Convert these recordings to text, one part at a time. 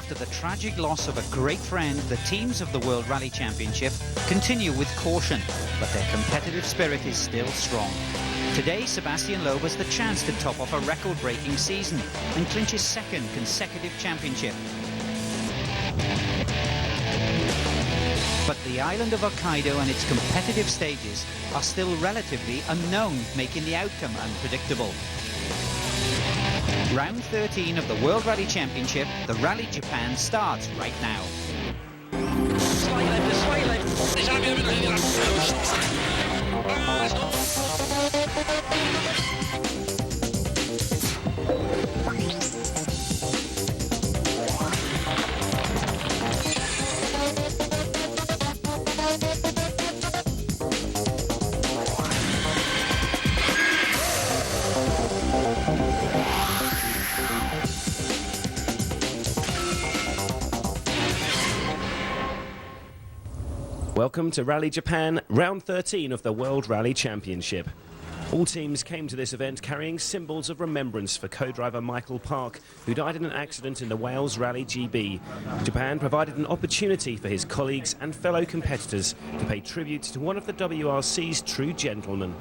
after the tragic loss of a great friend, the teams of the World Rally Championship continue with caution, but their competitive spirit is still strong. Today, Sebastian Loeb has the chance to top off a record-breaking season and clinch his second consecutive championship. But the island of Hokkaido and its competitive stages are still relatively unknown, making the outcome unpredictable. Round 13 of the World Rally Championship, the Rally Japan, starts right now. Welcome to Rally Japan, round 13 of the World Rally Championship. All teams came to this event carrying symbols of remembrance for co-driver Michael Park, who died in an accident in the Wales Rally GB. Japan provided an opportunity for his colleagues and fellow competitors to pay tribute to one of the WRC's true gentlemen.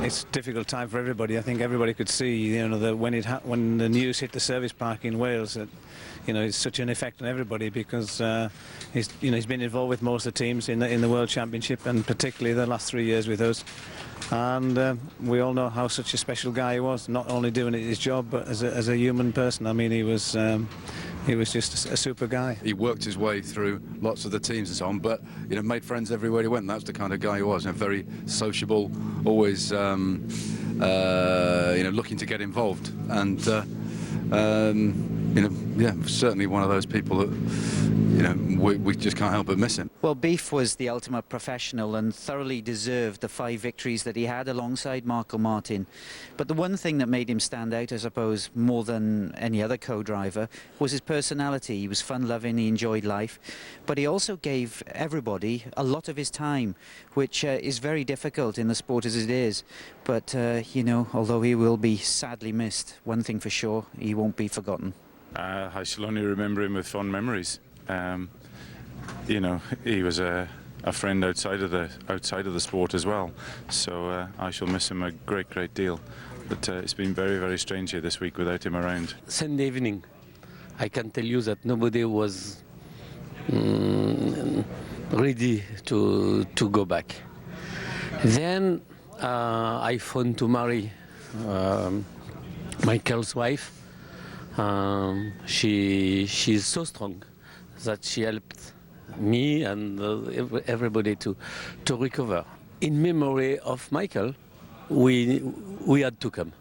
It's a difficult time for everybody. I think everybody could see, you know, that when the news hit the service park in Wales, that, you know, it's such an effect on everybody because he's been involved with most of the teams in the World Championship, and particularly the last 3 years with us. And we all know how such a special guy he was, not only doing his job but as a human person. I mean, he was just a super guy. He worked his way through lots of the teams and so on, but, you know, made friends everywhere he went. That's the kind of guy he was. You know, very sociable, always you know, looking to get involved, and you know, yeah, certainly one of those people that, you know, we just can't help but miss him. Well, Beef was the ultimate professional and thoroughly deserved the 5 victories that he had alongside Marco Martin. But the one thing that made him stand out, I suppose, more than any other co-driver, was his personality. He was fun-loving, he enjoyed life, but he also gave everybody a lot of his time, which is very difficult in the sport as it is. But, you know, although he will be sadly missed, one thing for sure, he won't be forgotten. I shall only remember him with fond memories. You know, he was a friend outside of the sport as well. So I shall miss him a great deal. But it's been very strange here this week without him around. Sunday evening, I can tell you that nobody was ready to go back. Then I phoned to Mary, Michael's wife. She's so strong that she helped me and everybody to recover. In memory of Michael, we had to come.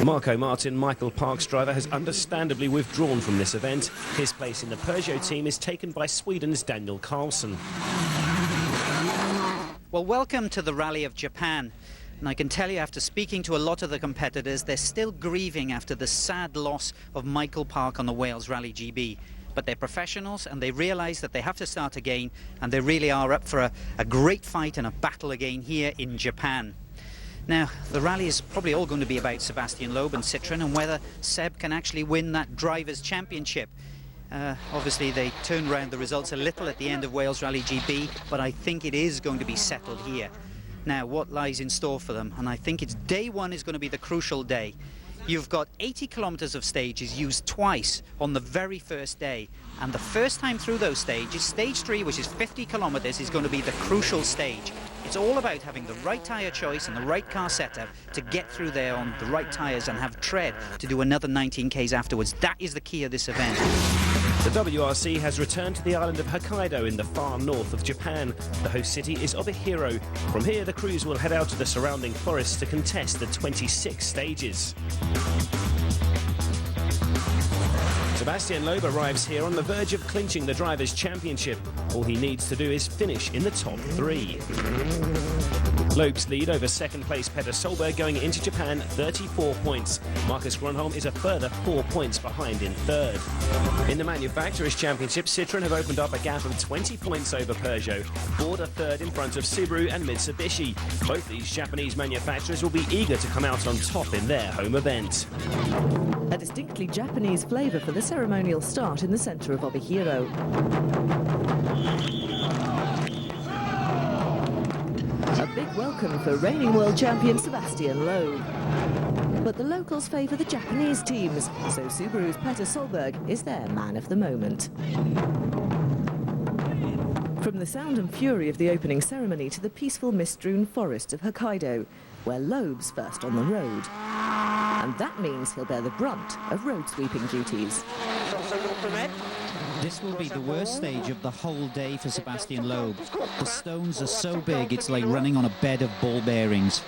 Marco Martin, Michael Park's driver, has understandably withdrawn from this event. His place in the Peugeot team is taken by Sweden's Daniel Carlson. Well, welcome to the Rally of Japan. And I can tell you, after speaking to a lot of the competitors, they're still grieving after the sad loss of Michael Park on the Wales Rally GB. But they're professionals and they realise that they have to start again, and they really are up for a great fight and a battle again here in Japan. Now, the rally is probably all going to be about Sebastian Loeb and Citroën and whether Seb can actually win that Drivers' Championship. Obviously, they turned around the results a little at the end of Wales Rally GB, but I think it is going to be settled here. Now, what lies in store for them? And I think it's day one is going to be the crucial day. You've got 80 kilometres of stages used twice on the very first day. And the first time through those stages, stage 3, which is 50 kilometres, is going to be the crucial stage. It's all about having the right tyre choice and the right car setup to get through there on the right tyres and have tread to do another 19 Ks afterwards. That is the key of this event. The WRC has returned to the island of Hokkaido in the far north of Japan. The host city is Obihiro. From here, the crews will head out to the surrounding forests to contest the 26 stages. Sebastian Loeb arrives here on the verge of clinching the Drivers' Championship. All he needs to do is finish in the top 3. Loeb's lead over second-place Petter Solberg going into Japan, 34 points. Marcus Gronholm is a further 4 points behind in third. In the Manufacturers' Championship, Citroën have opened up a gap of 20 points over Peugeot. Ford are third in front of Subaru and Mitsubishi. Both these Japanese manufacturers will be eager to come out on top in their home event. A distinctly Japanese flavour for the ceremonial start in the centre of Obihiro. A big welcome for reigning world champion Sebastian Loeb. But the locals favour the Japanese teams, so Subaru's Petter Solberg is their man of the moment. From the sound and fury of the opening ceremony to the peaceful mist-strewn forest of Hokkaido, where Loeb's first on the road. And that means he'll bear the brunt of road sweeping duties. This will be the worst stage of the whole day for Sebastian Loeb. The stones are so big, it's like running on a bed of ball bearings.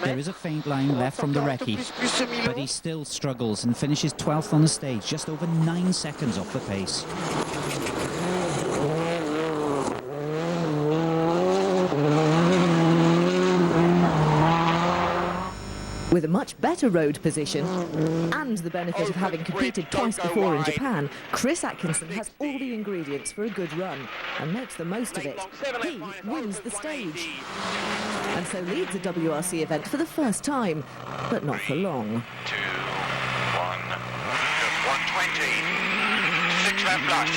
There is a faint line left from the recce, but he still struggles and finishes 12th on the stage, just over 9 seconds off the pace. With a much better road position and the benefit of having competed twice before in Japan, Chris Atkinson has all the ingredients for a good run and makes the most of it. He wins the stage and so leads a WRC event for the first time, but not for long. 2, 1, just 120, 6 left plus.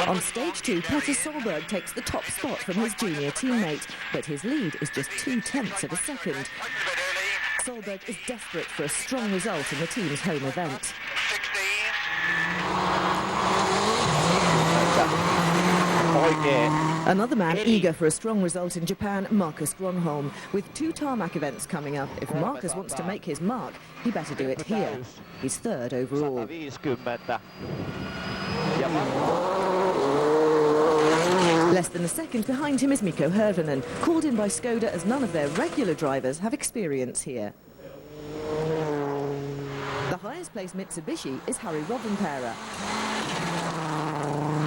On stage 2, Petter Solberg takes the top spot from his junior teammate, but his lead is just 0.2 of a second. Solberg is desperate for a strong result in the team's home event. 60. Another man eager for a strong result in Japan, Marcus Gronholm. With 2 tarmac events coming up, if Marcus wants to make his mark, he better do it here. He's third overall. Less than a second behind him is Mikko Hirvonen, called in by Skoda as none of their regular drivers have experience here. The highest placed Mitsubishi is Harry Rovanperä.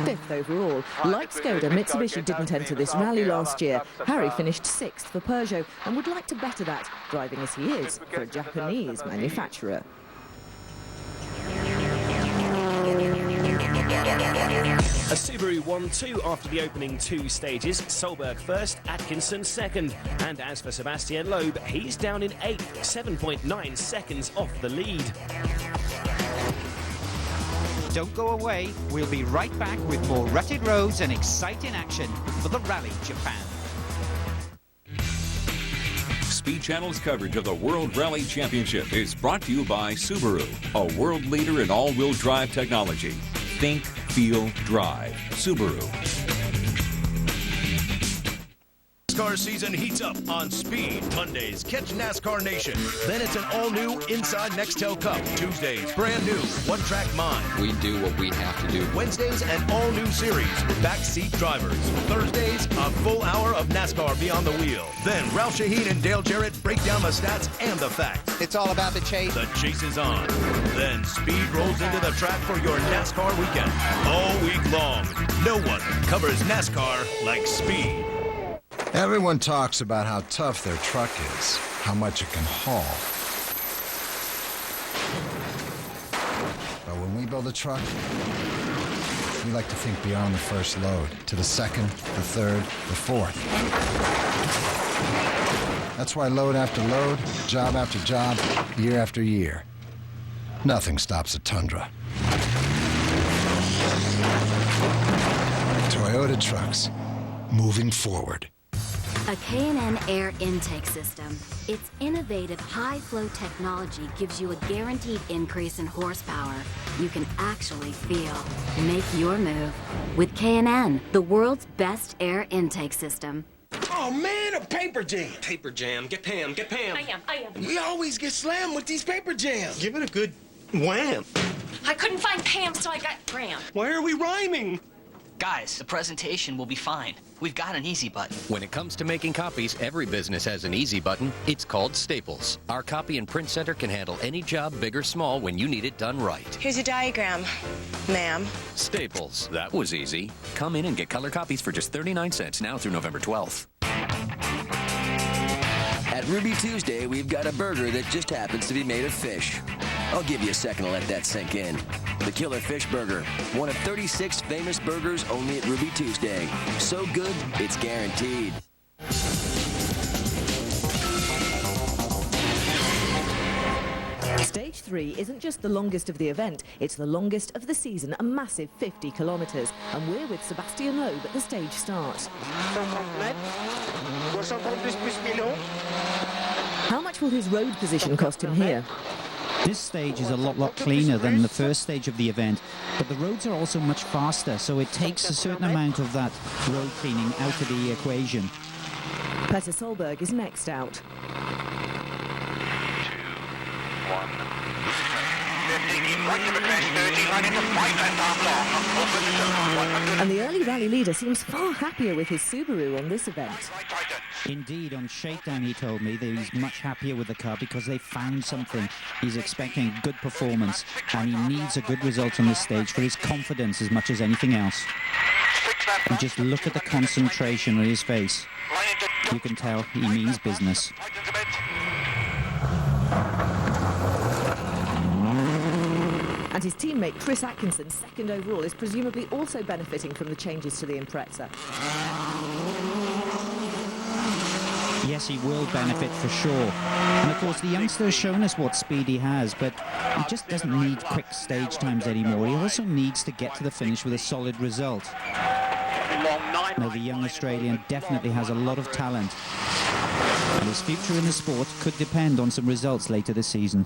5th overall. Like Skoda, Mitsubishi didn't enter this rally last year. Harry finished 6th for Peugeot and would like to better that, driving as he is for a Japanese manufacturer. A Subaru won 2 after the opening 2 stages. Solberg first, Atkinson second. And as for Sebastian Loeb, he's down in 8th, 7.9 seconds off the lead. Don't go away, we'll be right back with more rutted roads and exciting action for the Rally Japan. Speed Channel's coverage of the World Rally Championship is brought to you by Subaru, a world leader in all-wheel drive technology. Think, feel, drive. Subaru. NASCAR season heats up on Speed. Mondays, catch NASCAR Nation. Then it's an all-new Inside Nextel Cup. Tuesdays, brand new One Track Mind. We do what we have to do. Wednesdays, an all-new series with backseat drivers. Thursdays, a full hour of NASCAR Beyond the Wheel. Then Ralph Shaheen and Dale Jarrett break down the stats and the facts. It's all about the chase. The chase is on. Then Speed rolls into the track for your NASCAR weekend. All week long, no one covers NASCAR like Speed. Everyone talks about how tough their truck is, how much it can haul. But when we build a truck, we like to think beyond the first load, to the second, the third, the fourth. That's why load after load, job after job, year after year, nothing stops a Tundra. Toyota Trucks, moving forward. A K&N air intake system. Its innovative high-flow technology gives you a guaranteed increase in horsepower. You can actually feel. Make your move with K&N, the world's best air intake system. Oh man, a paper jam. Paper jam. Get Pam, get Pam. I am. We always get slammed with these paper jams. Give it a good wham. I couldn't find Pam, so I got Graham. Why are we rhyming? Guys, the presentation will be fine. We've got an easy button. When it comes to making copies, every business has an easy button. It's called Staples. Our copy and print center can handle any job, big or small, when you need it done right. Here's a diagram, ma'am. Staples. That was easy. Come in and get color copies for just 39 cents now through November 12th. At Ruby Tuesday, we've got a burger that just happens to be made of fish. I'll give you a second to let that sink in. The Killer Fish Burger, one of 36 famous burgers only at Ruby Tuesday. So good, it's guaranteed. Stage 3 isn't just the longest of the event, it's the longest of the season, a massive 50 kilometres. And we're with Sebastian Loeb at the stage start. How much will his road position cost him here? This stage is a lot cleaner than the first stage of the event, but the roads are also much faster, so it takes a certain amount of that road cleaning out of the equation. Petter Solberg is next out. 2, 1. 50, keep right to the crest, 30, right into 5 left arm long. Off position, 100. And the early rally leader seems far happier with his Subaru on this event. Indeed, on shakedown he told me that he's much happier with the car because they found something. He's expecting good performance and he needs a good result on this stage for his confidence as much as anything else. And just look at the concentration on his face. You can tell he means business. And his teammate Chris Atkinson, second overall, is presumably also benefiting from the changes to the Impreza. Yes, he will benefit for sure. And of course, the youngster has shown us what speed he has, but he just doesn't need quick stage times anymore. He also needs to get to the finish with a solid result. Now, the young Australian definitely has a lot of talent, and his future in the sport could depend on some results later this season.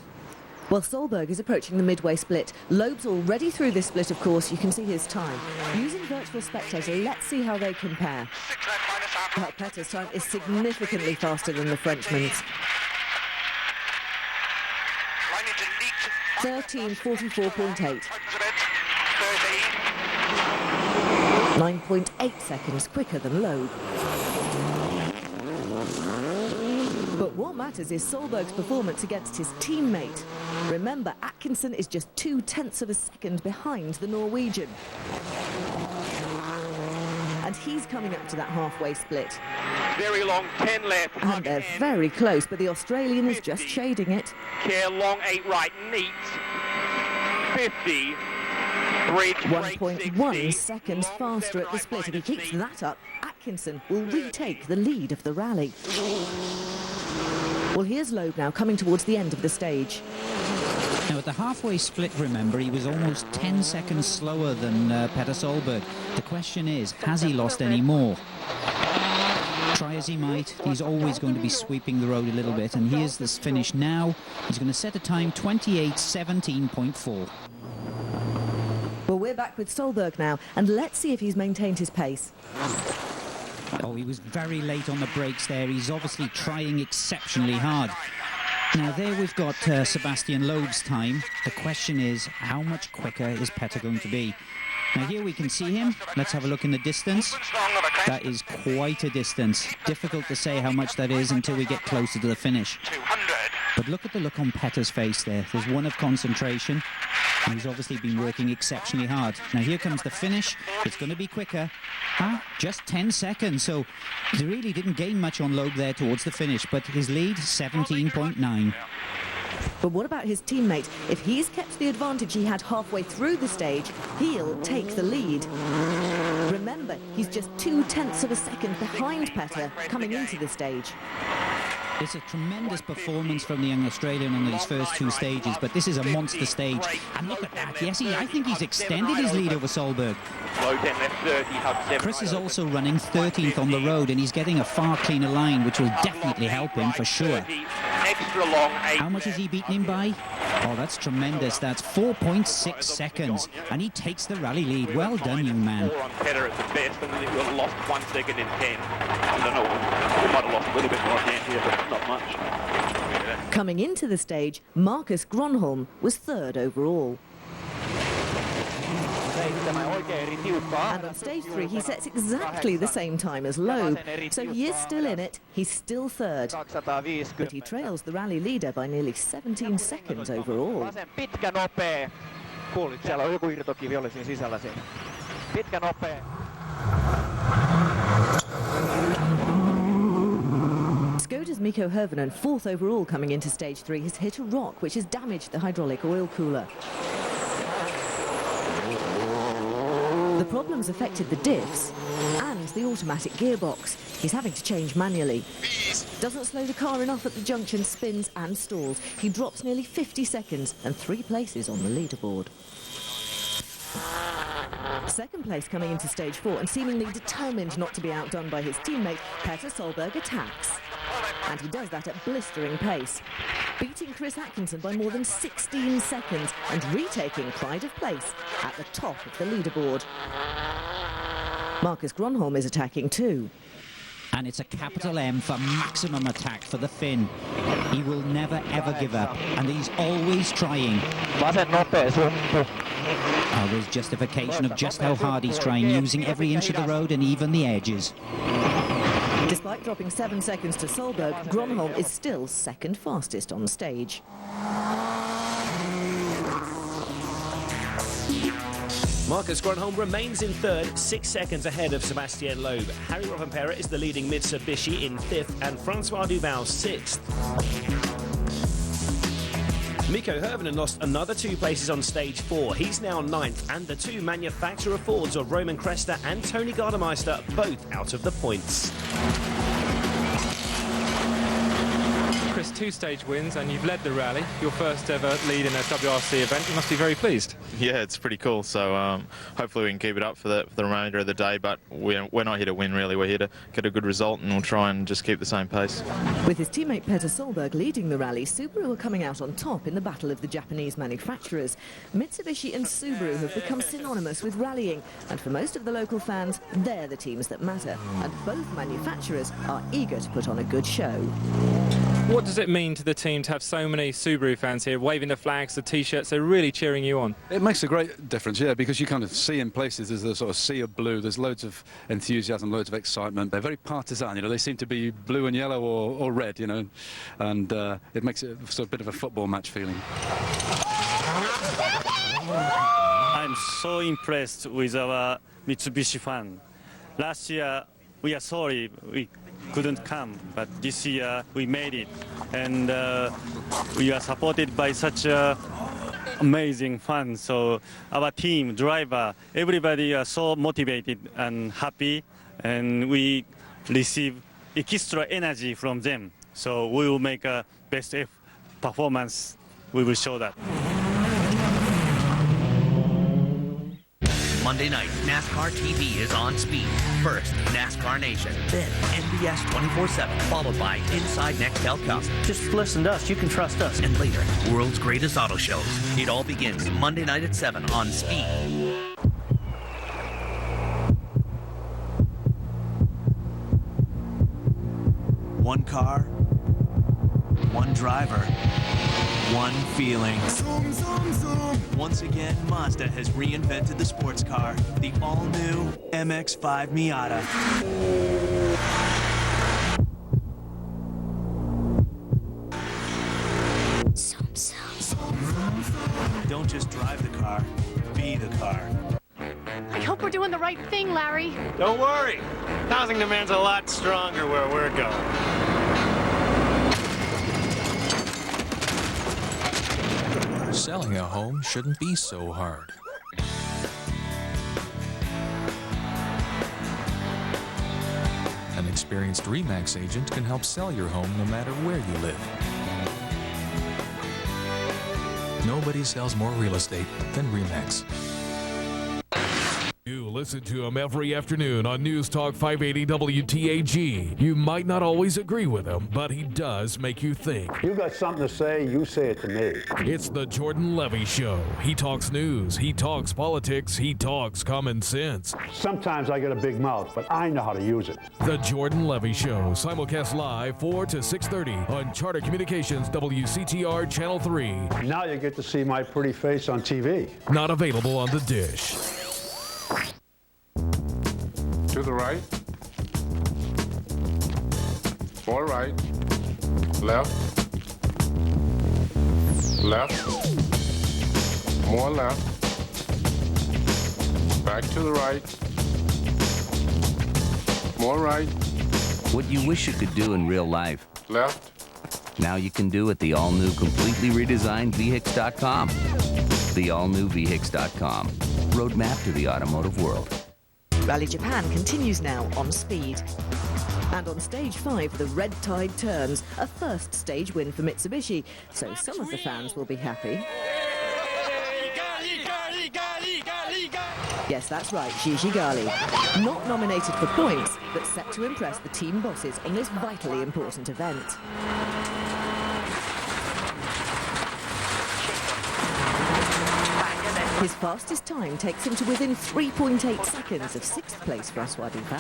Well, Solberg is approaching the midway split. Loeb's already through this split, of course. You can see his time. Using virtual spectator, let's see how they compare. Well, Petter's time is significantly faster than the Frenchman's. 13:44.8. 9.8 seconds quicker than Loeb. But what matters is Solberg's performance against his teammate. Remember, Atkinson is just 0.2 of a second behind the Norwegian. And he's coming up to that halfway split. Very long, 10 left. And they're very close, but the Australian is just shading it. Care long, 8 right, neat. 50. 1.1 seconds faster at the split. If he keeps that up, Atkinson will retake the lead of the rally. Well, here's Loeb now, coming towards the end of the stage. Now, at the halfway split, remember, he was almost 10 seconds slower than Petter Solberg. The question is, has he lost any more? Try as he might, he's always going to be sweeping the road a little bit, and here's this finish now. He's going to set a time 28:17.4. Well, we're back with Solberg now, and let's see if he's maintained his pace. Oh, he was very late on the brakes there. He's obviously trying exceptionally hard. Now, there we've got Sebastian Loeb's time. The question is, how much quicker is Petter going to be? Now, here we can see him. Let's have a look in the distance. That is quite a distance. Difficult to say how much that is until we get closer to the finish. But look at the look on Petter's face there. There's one of concentration. And he's obviously been working exceptionally hard. Now, here comes the finish. It's going to be quicker. Just 10 seconds. So he really didn't gain much on Loeb there towards the finish. But his lead, 17.9. But what about his teammate? If he's kept the advantage he had halfway through the stage, he'll take the lead. Remember, he's just 0.2 of a second behind Petter coming into the stage. It's a tremendous performance from the young Australian on these first two stages, but this is a monster stage. And look at that. Yes, I think he's extended his lead over Solberg. Chris is also running 13th on the road, and he's getting a far cleaner line, which will definitely help him for sure. How much has he beaten him by? Oh, that's tremendous. That's 4.6 seconds, and he takes the rally lead. Well done, young man. Petter at the best, and then he lost 1 second in 10. I don't know, we might have lost a little bit more at the end here, but not much. Coming into the stage, Marcus Gronholm was third overall. They And on stage 3, he sets exactly the same time as Loeb, so he is still in it, he's still third. But he trails the rally leader by nearly 17 seconds overall. Pitkä nopea. Kuulit, siellä on joku irtokivi oli siinä sisällä siinä. Pitkä nopea. Skoda's Mikko Hirvonen, fourth overall coming into stage 3, has hit a rock which has damaged the hydraulic oil cooler. The problems affected the diffs and the automatic gearbox. He's having to change manually. Doesn't slow the car enough at the junction, spins and stalls. He drops nearly 50 seconds and 3 places on the leaderboard. Second place coming into stage 4 and seemingly determined not to be outdone by his teammate, Petter Solberg attacks. And he does that at blistering pace, beating Chris Atkinson by more than 16 seconds and retaking pride of place at the top of the leaderboard. Marcus Gronholm is attacking too. And it's a capital M for maximum attack for the Finn. He will never ever give up, and he's always trying. There's justification of just how hard he's trying, using every inch of the road and even the edges. Despite dropping 7 seconds to Solberg, Gronholm is still second fastest on stage. Marcus Gronholm remains in third, 6 seconds ahead of Sebastian Loeb. Harry Rovanperä is the leading Mitsubishi in fifth, and Francois Duval sixth. Mikko Hirvonen lost another 2 places on stage 4. He's now ninth, and the 2 manufacturer Fords of Roman Cresta and Tony Gardemeister both out of the points. Chris, 2 stage wins and you've led the rally, your first ever lead in a WRC event. You must be very pleased. Yeah, it's pretty cool. So hopefully we can keep it up for the remainder of the day. But we're not here to win, really. We're here to get a good result, and we'll try and just keep the same pace. With his teammate Petter Solberg leading the rally, Subaru are coming out on top in the battle of the Japanese manufacturers. Mitsubishi and Subaru have become synonymous with rallying, and for most of the local fans, they're the teams that matter. And both manufacturers are eager to put on a good show. What does it mean to the team to have so many Subaru fans here waving the flags, the T-shirts, they're really cheering you on? It makes a great difference, yeah, because you kind of see in places there's a sort of sea of blue, there's loads of enthusiasm, loads of excitement. They're very partisan, you know, they seem to be blue and yellow or red, you know, and it makes it sort of a bit of a football match feeling. I'm so impressed with our Mitsubishi fan. Last year, we are sorry we couldn't come, but this year we made it, and we are supported by such amazing fans. So our team, driver, everybody are so motivated and happy, and we receive extra energy from them. So we will make a best performance. We will show that. Monday night, NASCAR TV is on Speed. First, NASCAR Nation. Then, NBS 24/7, followed by Inside Nextel Cup. Just listen to us. You can trust us. And later, World's Greatest Auto Shows. It all begins Monday night at 7 on Speed. One car, one driver, one feeling. Zoom, zoom, zoom. Once again, Mazda has reinvented the sports car, the all-new MX-5 Miata. Zoom, zoom, zoom. Don't just drive the car, be the car. I hope we're doing the right thing, Larry. Don't worry. Housing demand's a lot stronger where we're going. Selling a home shouldn't be so hard. An experienced RE/MAX agent can help sell your home no matter where you live. Nobody sells more real estate than RE/MAX. You listen to him every afternoon on News Talk 580 WTAG. You might not always agree with him, but he does make you think. You got something to say, you say it to me. It's the Jordan Levy Show. He talks news, he talks politics, he talks common sense. Sometimes I get a big mouth, but I know how to use it. The Jordan Levy Show, simulcast live 4 to 6:30 on Charter Communications WCTR Channel 3. Now you get to see my pretty face on TV. Not available on the dish. To the right. More right. Left. Left. More left. Back to the right. More right. What you wish you could do in real life. Left. Now you can do at the all-new, completely redesigned VHIX.com. The all-new VHIX.com. Roadmap to the automotive world. Rally Japan continues now on speed. And on stage 5, the red tide turns, a first stage win for Mitsubishi, so some of the fans will be happy. Yes, that's right, Gigi Gali. Not nominated for points, but set to impress the team bosses on this vitally important event. His fastest time takes him to within 3.8 seconds of 6th place François Duval.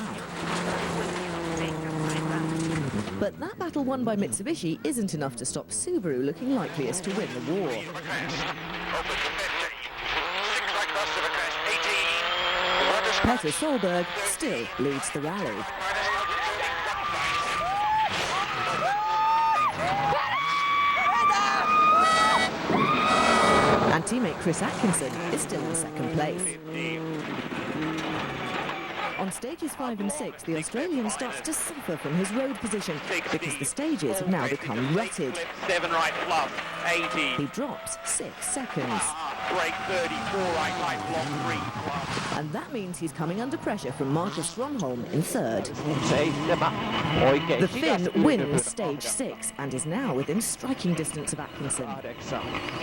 But that battle won by Mitsubishi isn't enough to stop Subaru looking likeliest to win the war. Peter Solberg still leads the rally. And teammate Chris Atkinson is still in second place. On stages 5 and 6, the Australian starts to suffer from his road position because the stages have now become rutted. 7 right fluff, 80. He drops 6 seconds. Break 30, 4 right light, block 3 fluff. And that means he's coming under pressure from Marcus Gronholm in 3rd. The Finn wins stage 6 and is now within striking distance of Atkinson.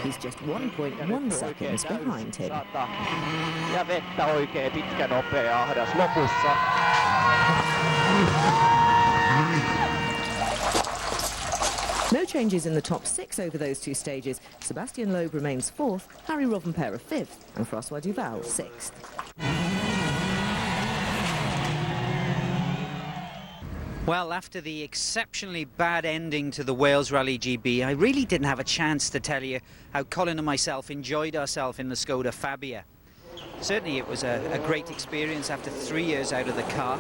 He's just 1.1 seconds behind him. Ja vettä oikein pitkä nopea ahdas lopussa. No changes in the top 6 over those 2 stages. Sebastian Loeb remains 4th, Harry Rovanperä 5th, and François Duval 6th. Well, after the exceptionally bad ending to the Wales Rally GB, I really didn't have a chance to tell you how Colin and myself enjoyed ourselves in the Skoda Fabia. Certainly it was a great experience after 3 years out of the car.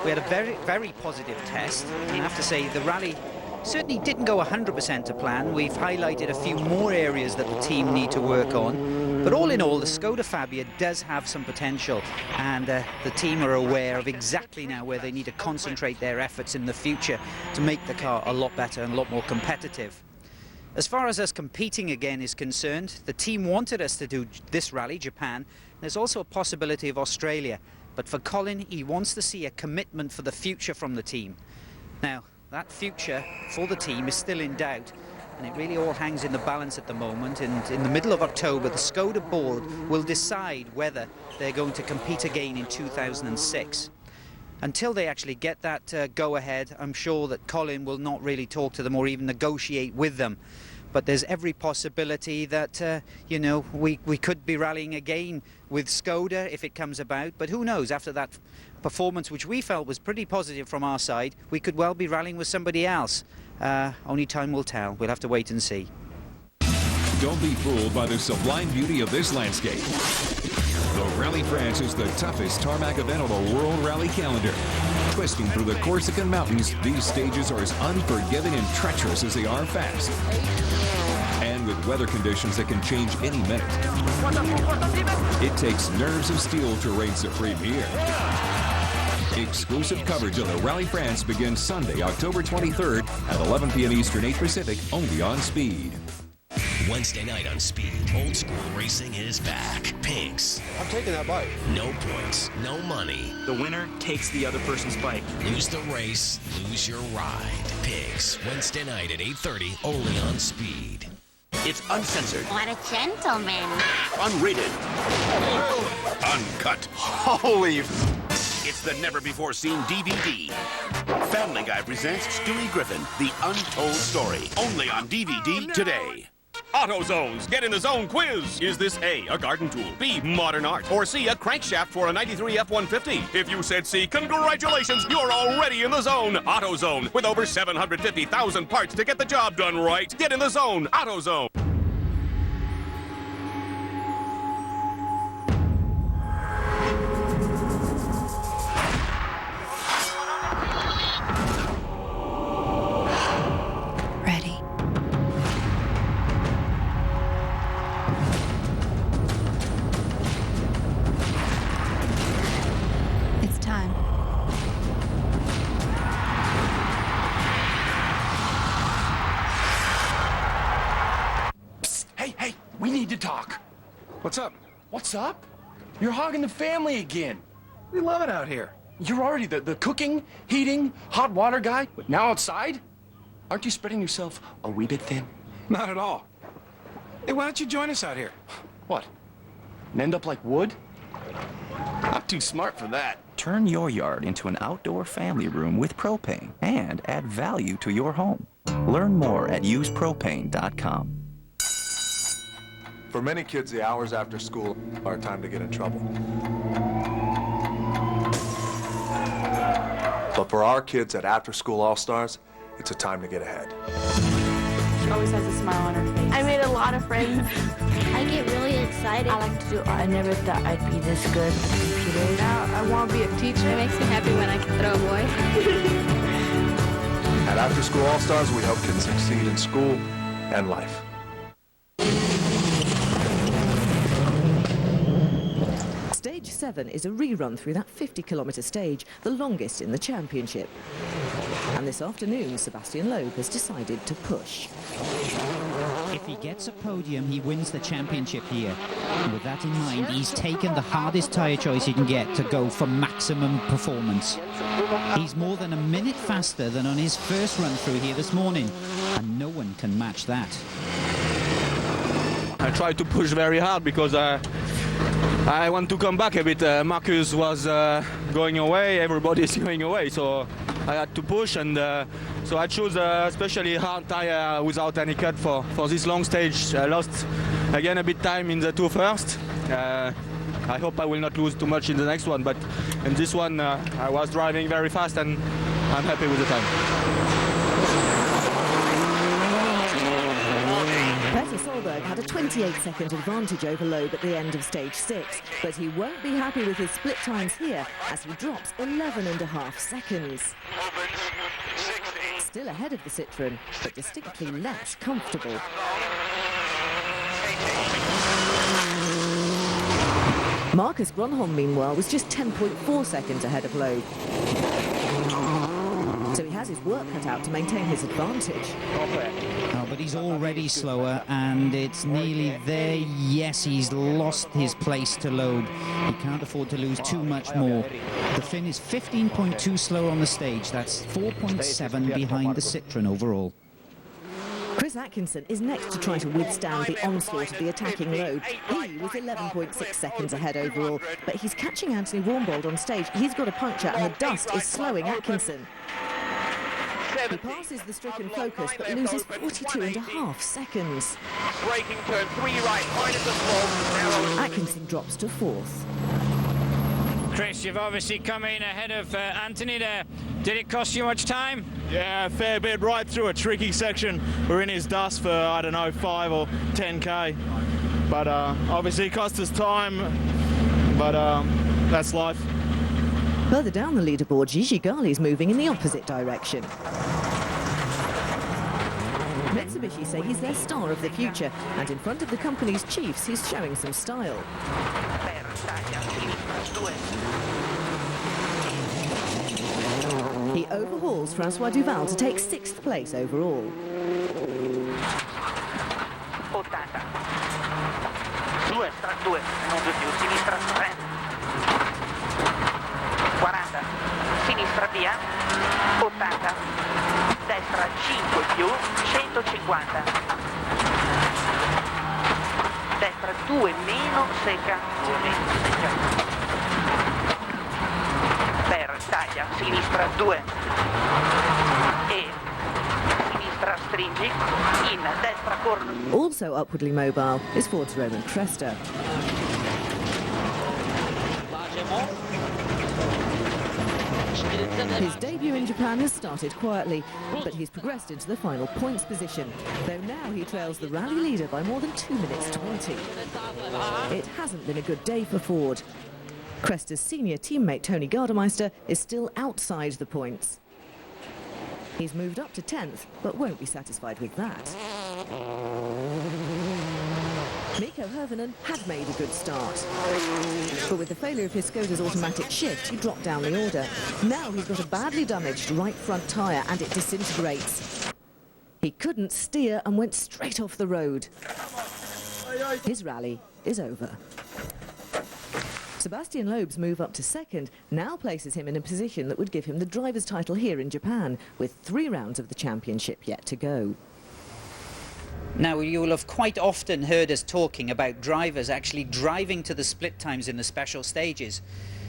We had a very, very positive test, and I have to say the rally certainly didn't go 100% to plan. We've highlighted a few more areas that the team need to work on. But all in all, the Skoda Fabia does have some potential, and the team are aware of exactly now where they need to concentrate their efforts in the future to make the car a lot better and a lot more competitive. As far as us competing again is concerned, the team wanted us to do this rally, Japan. There's also a possibility of Australia. But for Colin, he wants to see a commitment for the future from the team. Now, that future for the team is still in doubt, and it really all hangs in the balance at the moment. And in the middle of October, the Skoda board will decide whether they're going to compete again in 2006. Until they actually get that go-ahead, I'm sure that Colin will not really talk to them or even negotiate with them. But there's every possibility that, you know, we could be rallying again with Skoda if it comes about. But who knows, after that performance, which we felt was pretty positive from our side, we could well be rallying with somebody else. Only time will tell. We'll have to wait and see. Don't be fooled by the sublime beauty of this landscape. The Rally France is the toughest tarmac event on the World Rally calendar. Twisting through the Corsican mountains, these stages are as unforgiving and treacherous as they are fast. And with weather conditions that can change any minute, it takes nerves of steel to reign supreme here. Exclusive coverage of the Rally France begins Sunday, October 23rd at 11 p.m. Eastern, 8 Pacific, only on Speed. Wednesday night on Speed, old school racing is back. Pinks. I'm taking that bike. No points, no money. The winner takes the other person's bike. Lose the race, lose your ride. Pinks, Wednesday night at 8:30, only on Speed. It's uncensored. What a gentleman. Unrated. Uncut. Holy... It's the never-before-seen DVD. Family Guy presents Stewie Griffin, The Untold Story. Only on DVD today. AutoZone's Get in the Zone quiz. Is this A, a garden tool, B, modern art, or C, a crankshaft for a 93 F-150? If you said C, congratulations, you're already in the zone. AutoZone, with over 750,000 parts to get the job done right. Get in the zone, AutoZone. What's up? What's up? You're hogging the family again. We love it out here. You're already the cooking, heating, hot water guy, but now outside? Aren't you spreading yourself a wee bit thin? Not at all. Hey, why don't you join us out here? What? And end up like wood? I'm too smart for that. Turn your yard into an outdoor family room with propane and add value to your home. Learn more at usepropane.com. For many kids, the hours after school are a time to get in trouble. But for our kids at After School All-Stars, it's a time to get ahead. She always has a smile on her face. I made a lot of friends. I get really excited. I like to do art. I never thought I'd be this good at computers. Now I want to be a teacher. It makes me happy when I can throw a boy. At After School All-Stars, we help kids succeed in school and life. Stage 7 is a rerun through that 50-kilometre stage, the longest in the championship. And this afternoon, Sebastian Loeb has decided to push. If he gets a podium, he wins the championship here. And with that in mind, he's taken the hardest tyre choice he can get to go for maximum performance. He's more than a minute faster than on his first run through here this morning, and no one can match that. I try to push very hard because I want to come back a bit. Marcus was going away, everybody is going away, so I had to push, and so I chose especially hard tire without any cut for this long stage. I lost again a bit time in the two first. I hope I will not lose too much in the next one, but in this one I was driving very fast and I'm happy with the time. Solberg had a 28-second advantage over Loeb at the end of stage 6, but he won't be happy with his split times here as he drops 11.5 seconds. Still ahead of the Citroën, but distinctly less comfortable. Marcus Gronholm, meanwhile, was just 10.4 seconds ahead of Loeb. So he has his work cut out to maintain his advantage. Oh, but he's already slower, and it's nearly there. Yes, he's lost his place to Loeb. He can't afford to lose too much more. The Finn is 15.2 slower on the stage. That's 4.7 behind the Citroën overall. Chris Atkinson is next to try to withstand the onslaught of the attacking Loeb. He was 11.6 seconds ahead overall, but he's catching Anthony Warmbold on stage. He's got a puncture, and the dust is slowing Atkinson. He passes the stricken Focus, but loses 42.5 seconds. Braking turn 3 right, wide as a slope. Atkinson drops to 4th. Chris, you've obviously come in ahead of Anthony there. Did it cost you much time? Yeah, a fair bit, right through a tricky section. We're in his dust for, I don't know, 5 or 10k. But obviously it cost us time, but that's life. Further down the leaderboard, Gigi Ghali's moving in the opposite direction. Mitsubishi say he's their star of the future, and in front of the company's chiefs, he's showing some style. He overhauls Francois Duval to take 6th place overall. 2 extra 2, non più, sinistra 3. 40, sinistra via, 80, destra 5 più, 150, destra 2 meno, secca, 2 meno, secca, per taglia, sinistra 2 e sinistra stringi, in destra corno. Also upwardly mobile is Ford's Roman Cresta. His debut in Japan has started quietly, but he's progressed into the final points position, though now he trails the rally leader by more than 2 minutes 20. It hasn't been a good day for Ford. Cresta's senior teammate Tony Gardemeister is still outside the points. He's moved up to 10th, but won't be satisfied with that. Mikko Hirvonen had made a good start, but with the failure of his Skoda's automatic shift, he dropped down the order. Now he's got a badly damaged right front tyre and it disintegrates. He couldn't steer and went straight off the road. His rally is over. Sebastian Loeb's move up to second now places him in a position that would give him the driver's title here in Japan, with 3 rounds of the championship yet to go. Now, you will have quite often heard us talking about drivers actually driving to the split times in the special stages.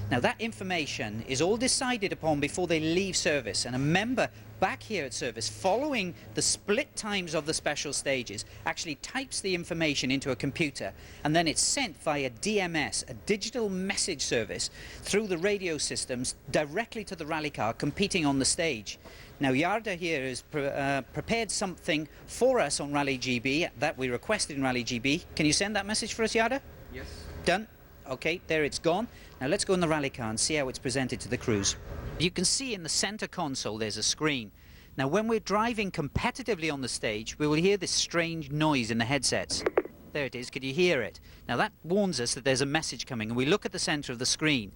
Now, that information is all decided upon before they leave service, and a member back here at service, following the split times of the special stages, actually types the information into a computer, and then it's sent via DMS, a digital message service, through the radio systems directly to the rally car competing on the stage. Now, Yarda here has prepared something for us on Rally GB that we requested in Rally GB. Can you send that message for us, Yarda? Yes. Done. Okay, there it's gone. Now let's go in the rally car and see how it's presented to the crews. You can see in the center console there's a screen. Now, when we're driving competitively on the stage, we will hear this strange noise in the headsets. There it is. Could you hear it? Now, that warns us that there's a message coming, and we look at the center of the screen.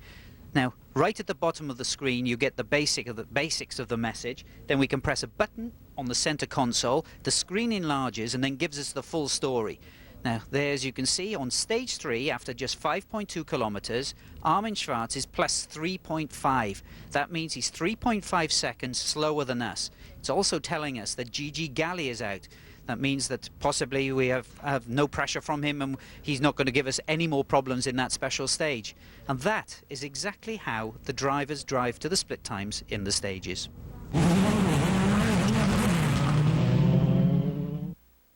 Now, right at the bottom of the screen, you get the basics of the message. Then we can press a button on the center console. The screen enlarges and then gives us the full story. Now, there, as you can see, on stage 3, after just 5.2 kilometers, Armin Schwarz is plus 3.5. That means he's 3.5 seconds slower than us. It's also telling us that Gigi Galli is out. That means that possibly we have no pressure from him, and he's not going to give us any more problems in that special stage. And that is exactly how the drivers drive to the split times in the stages.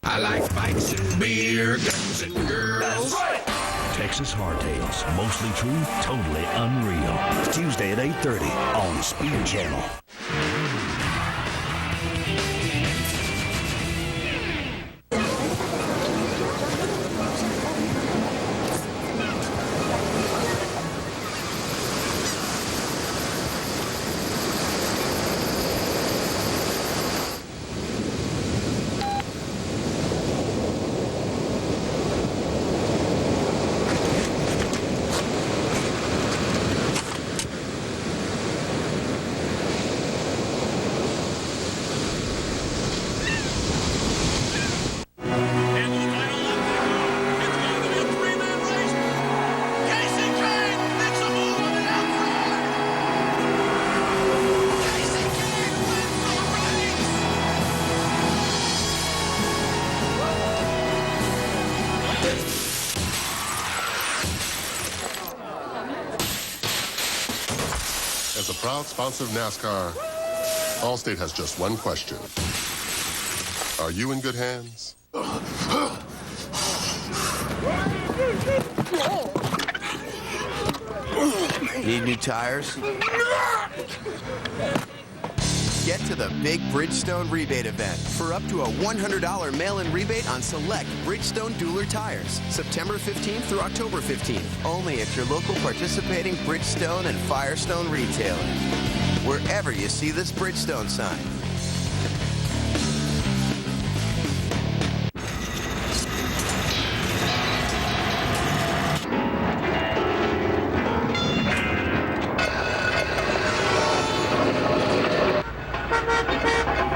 I like bikes and beer, guns and girls. Texas Hardtails, mostly true, totally unreal. Tuesday at 8:30 on Speed Channel. As a proud sponsor of NASCAR, Allstate has just one question. Are you in good hands? Need new tires? Get to the big Bridgestone rebate event for up to a $100 mail-in rebate on select Bridgestone Dueler tires, September 15th through October 15th, only at your local participating Bridgestone and Firestone retailer. Wherever you see this Bridgestone sign.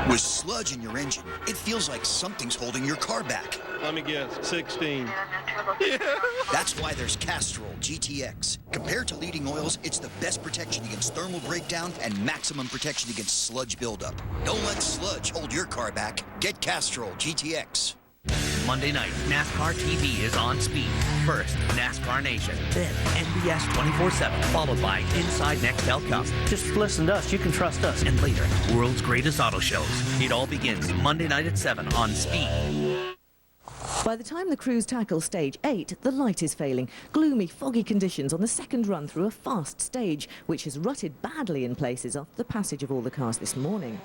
With sludge in your engine, it feels like something's holding your car back. Let me guess, 16. Yeah. That's why there's Castrol GTX. Compared to leading oils, it's the best protection against thermal breakdown and maximum protection against sludge buildup. Don't let sludge hold your car back. Get Castrol GTX. Monday night, NASCAR TV is on Speed. First, NASCAR Nation. Then, NBS 24/7, followed by Inside Nextel Cup. Just listen to us. You can trust us. And later, World's Greatest Auto Shows. It all begins Monday night at 7 on Speed. By the time the crews tackle stage 8, the light is failing. Gloomy, foggy conditions on the second run through a fast stage, which has rutted badly in places after the passage of all the cars this morning.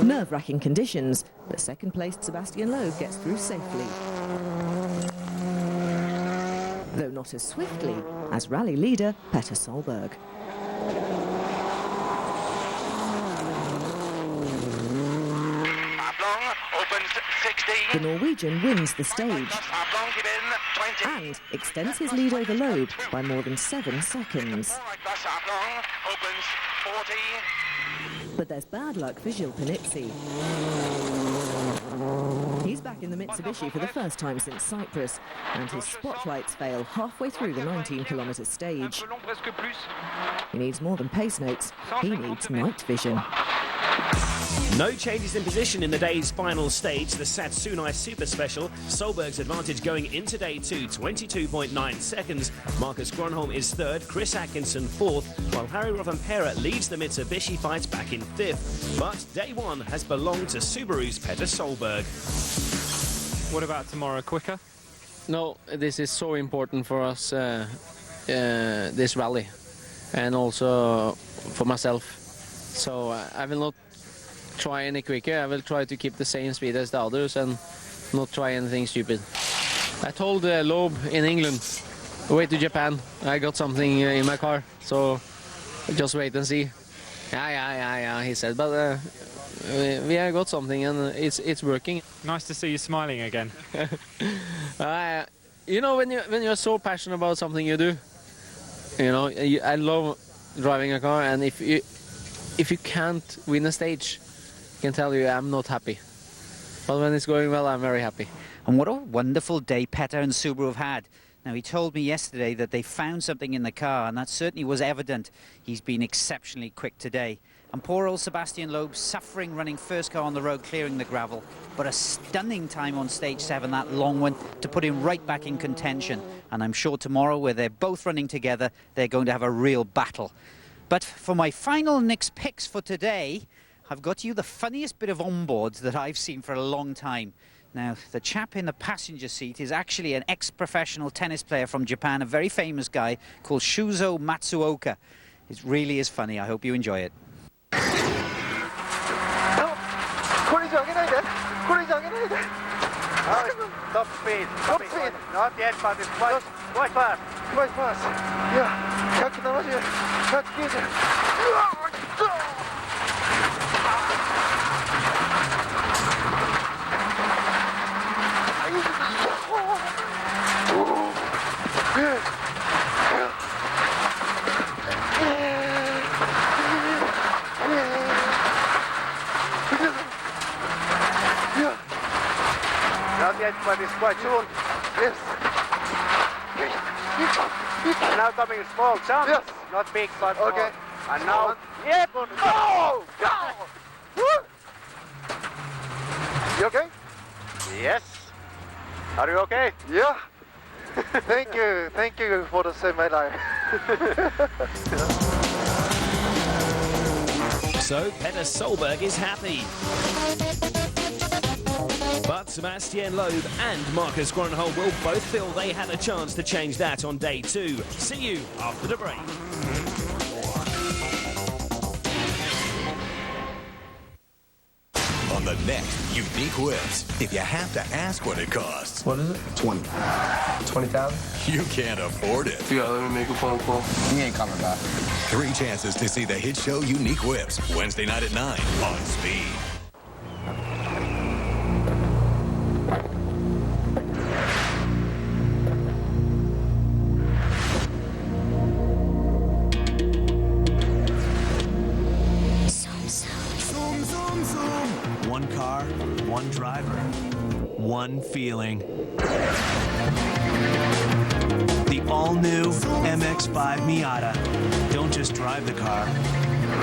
Nerve-wracking conditions, but second-placed Sebastian Loeb gets through safely. Though not as swiftly as rally leader Petter Solberg. The Norwegian wins the stage and extends his lead over Loeb by more than 7 seconds. But there's bad luck for Gilles Panizzi. He's back in the Mitsubishi for the first time since Cyprus, and his spotlights fail halfway through the 19-kilometre stage. He needs more than pace notes, he needs night vision. No changes in position in the day's final stage, the Satsunai Super Special. Solberg's advantage going into day 2, 22.9 seconds. Marcus Gronholm is third, Chris Atkinson fourth, while Harry Rovanpera leads the Mitsubishi fights back in fifth. But day 1 has belonged to Subaru's Petter Solberg. What about tomorrow, quicker? No, this is so important for us, this rally, and also for myself. So I will not try any quicker. I will try to keep the same speed as the others and not try anything stupid. I told Loeb in England, wait to Japan. I got something in my car, so just wait and see. Yeah, he said, but we have got something and it's working. Nice to see you smiling again. You know, when you're so passionate about something you do, you know, I love driving a car, and if you can't win a stage, I can tell you I'm not happy. But when it's going well, I'm very happy. And what a wonderful day Petter and Subaru have had. Now, he told me yesterday that they found something in the car, and that certainly was evident. He's been exceptionally quick today. And poor old Sebastian Loeb suffering running first car on the road, clearing the gravel. But a stunning time on stage 7, that long one, to put him right back in contention. And I'm sure tomorrow, where they're both running together, they're going to have a real battle. But for my final Nick's picks for today, I've got you the funniest bit of onboards that I've seen for a long time. Now, the chap in the passenger seat is actually an ex-professional tennis player from Japan, a very famous guy called Shuzo Matsuoka. It really is funny. I hope you enjoy it. Top speed. Top speed. Not yet, but it's quite fast. Quite fast. Yeah. 170, 190. Not yet, but it's quite soon. Yes. Now coming small jump. Yes. Not big, but okay. Small. And now, yep. Go! Go! You okay? Yes. Are you okay? Yeah. Thank you for the save my life. So Petter Solberg is happy. But Sebastian Loeb and Marcus Gronholm will both feel they had a chance to change that on day 2. See you after the break. On the next Unique Whips, if you have to ask what it costs. What is it? 20. 20,000? You can't afford it. Yeah, let me make a phone call. He ain't coming back. 3 chances to see the hit show Unique Whips, Wednesday night at 9 on Speed. One car, one driver, one feeling. The all-new MX-5 Miata. Don't just drive the car,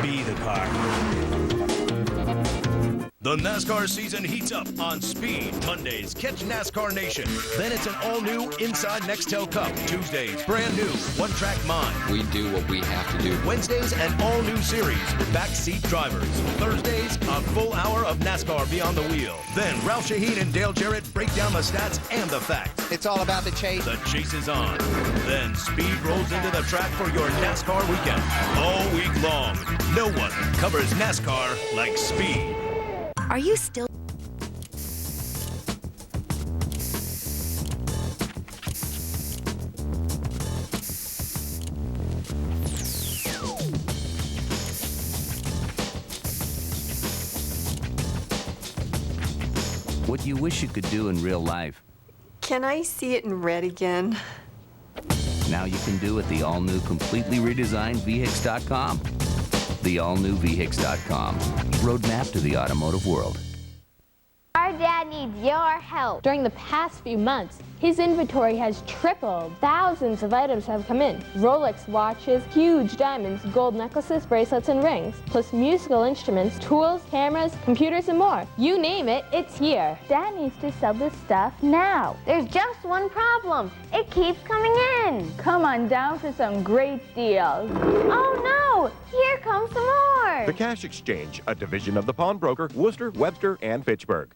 be the car. The NASCAR season heats up on Speed. Mondays, catch NASCAR Nation. Then it's an all-new Inside Nextel Cup. Tuesdays, brand new one-track Mind. We do what we have to do. Wednesdays, an all-new series, Backseat Drivers. Thursdays, a full hour of NASCAR Beyond the Wheel. Then Ralph Shaheen and Dale Jarrett break down the stats and the facts. It's all about the chase. The chase is on. Then Speed rolls into the track for your NASCAR weekend. All week long. No one covers NASCAR like Speed. Are you still... What you wish you could do in real life. Can I see it in red again? Now you can do at the all-new, completely redesigned VHIX.com. The all-new VHIX.com. Roadmap to the automotive world. Our dad needs your help. During the past few months, his inventory has tripled. Thousands of items have come in. Rolex watches, huge diamonds, gold necklaces, bracelets, and rings. Plus musical instruments, tools, cameras, computers, and more. You name it, it's here. Dad needs to sell this stuff now. There's just one problem. It keeps coming in. Come on down for some great deals. Oh no! Here comes some more. The Cash Exchange, a division of the pawnbroker, Worcester, Webster, and Fitchburg.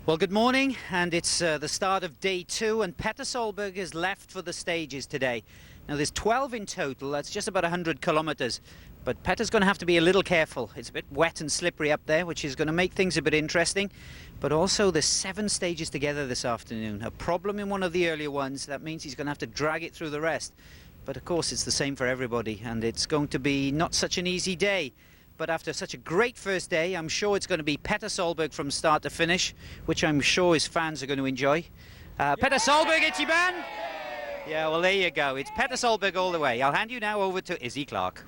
Well, good morning, and it's the start of day 2, and Petter Solberg is left for the stages today. Now, there's 12 in total. That's just about 100 kilometers. But Petter's going to have to be a little careful. It's a bit wet and slippery up there, which is going to make things a bit interesting. But also, there's 7 stages together this afternoon. A problem in one of the earlier ones. That means he's going to have to drag it through the rest. But, of course, it's the same for everybody, and it's going to be not such an easy day. But after such a great first day, I'm sure it's going to be Petter Solberg from start to finish, which I'm sure his fans are going to enjoy. Petter Solberg, Ichiban! Yeah, well, there you go. It's Petter Solberg all the way. I'll hand you now over to Izzy Clark.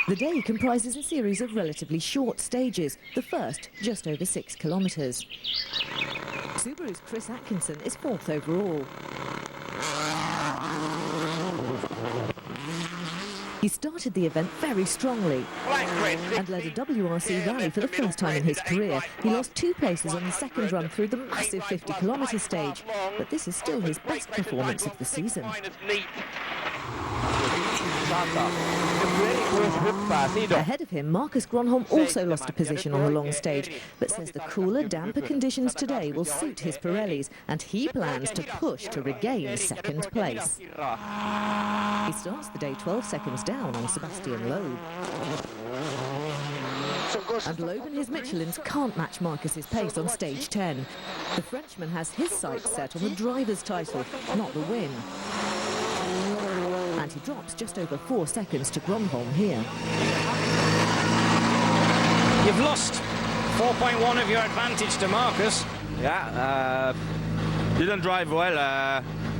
The day comprises a series of relatively short stages, the first just over 6 kilometres. Subaru's Chris Atkinson is 4th overall. He started the event very strongly and led a WRC rally for the first time in his career. He lost 2 places on the second run through the massive 50-kilometre stage, but this is still his best performance of the season. Ahead of him, Marcus Gronholm also lost a position on the long stage, but says the cooler, damper conditions today will suit his Pirellis, and he plans to push to regain second place. He starts the day 12 seconds down on Sebastian Loeb. And Loeb and his Michelins can't match Marcus's pace on stage 10. The Frenchman has his sights set on the driver's title, not the win. And he drops just over 4 seconds to Gronholm here. You've lost 4.1 of your advantage to Marcus. Yeah, didn't drive well.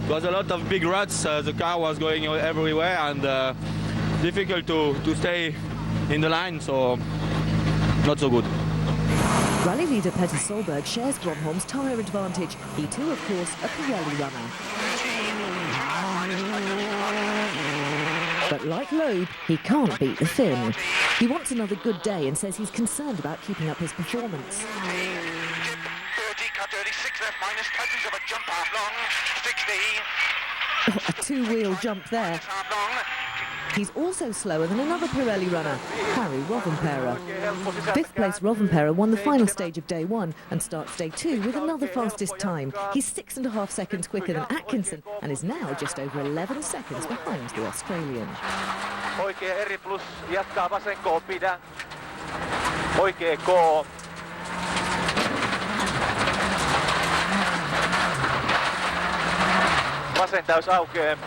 There was a lot of big ruts. The car was going everywhere and difficult to stay in the line, so not so good. Rally leader Petter Solberg shares Gronholm's tyre advantage. He too, of course, a Pirelli runner. But like Loeb, he can't beat the Finn. He wants another good day and says he's concerned about keeping up his performance. 30, cut 36 left, minus tons of a jump half long, 60. A two-wheel jump there. He's also slower than another Pirelli runner, Harry Rovanperä. 5th place Rovanperä won the final stage of day 1 and starts day 2 with another fastest time. He's 6.5 seconds quicker than Atkinson and is now just over 11 seconds behind the Australian. Oikea eri plus, jatkaa vasen K, pidä. Oikea K. Vasen täys aukee.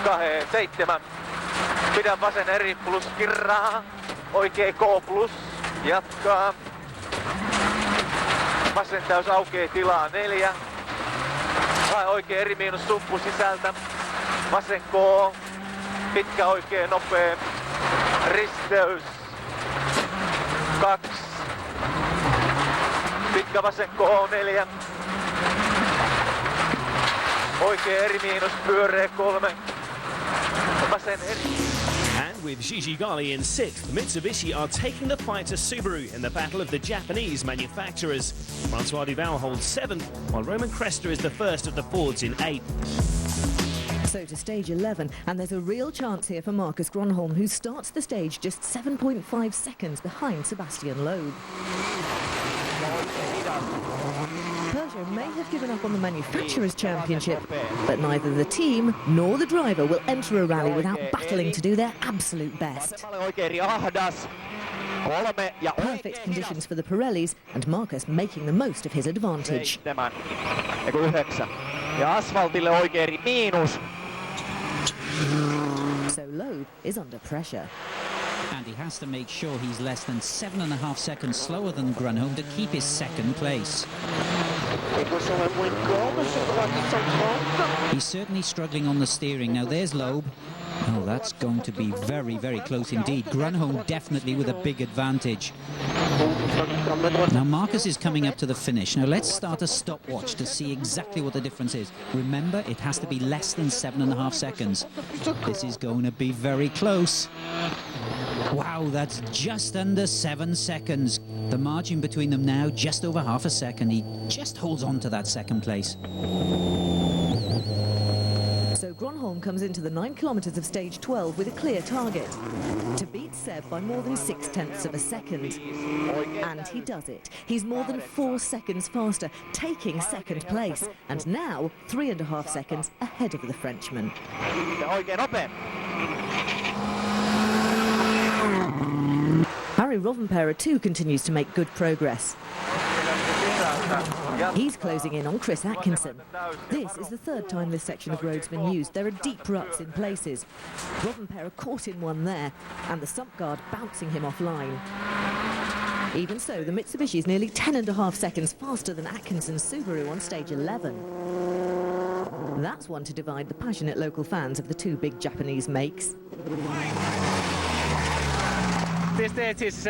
2.7. Pidän vasen eri plus, kirraa. Oikea K plus, jatkaa. Vasen täys aukee, tilaa 4. Oikea eri miinus sumppu sisältä. Vasen K. Pitkä oikea nopea. Risteys. 2. Pitkä vasen K, 4. Oikea eri miinus, pyöreä 3. Vasen eri. And with Gigi Gali in 6th, Mitsubishi are taking the fight to Subaru in the battle of the Japanese manufacturers. Francois Duval holds 7th, while Roman Cresta is the first of the Fords in 8th. So to stage 11, and there's a real chance here for Marcus Gronholm, who starts the stage just 7.5 seconds behind Sebastian Loeb. Peugeot may have given up on the Manufacturers' Championship, but neither the team nor the driver will enter a rally without battling to do their absolute best. Perfect conditions for the Pirellis, and Marcus making the most of his advantage. So Loeb is under pressure. And he has to make sure he's less than 7.5 seconds slower than Gronholm to keep his second place. He's certainly struggling on the steering. Now there's Loeb. Oh, that's going to be very, very close indeed. Grunholm definitely with a big advantage. Now Marcus is coming up to the finish. Now let's start a stopwatch to see exactly what the difference is. Remember, it has to be less than 7.5 seconds. This is going to be very close. Wow, that's just under 7 seconds. The margin between them now, just over half a second. He just holds on to that second place. So Grönholm comes into the 9 kilometres of stage 12 with a clear target: to beat Seb by more than 0.6 of a second. And he does it. He's more than 4 seconds faster, taking second place, and now 3.5 seconds ahead of the Frenchman. Harry Rovanperä too continues to make good progress. He's closing in on Chris Atkinson. This is the 3rd time this section of road's been used. There are deep ruts in places. Rovanperä caught in one there, and the sump guard bouncing him offline. Even so, the Mitsubishi is nearly 10.5 seconds faster than Atkinson's Subaru on stage 11. That's one to divide the passionate local fans of the two big Japanese makes. This stage is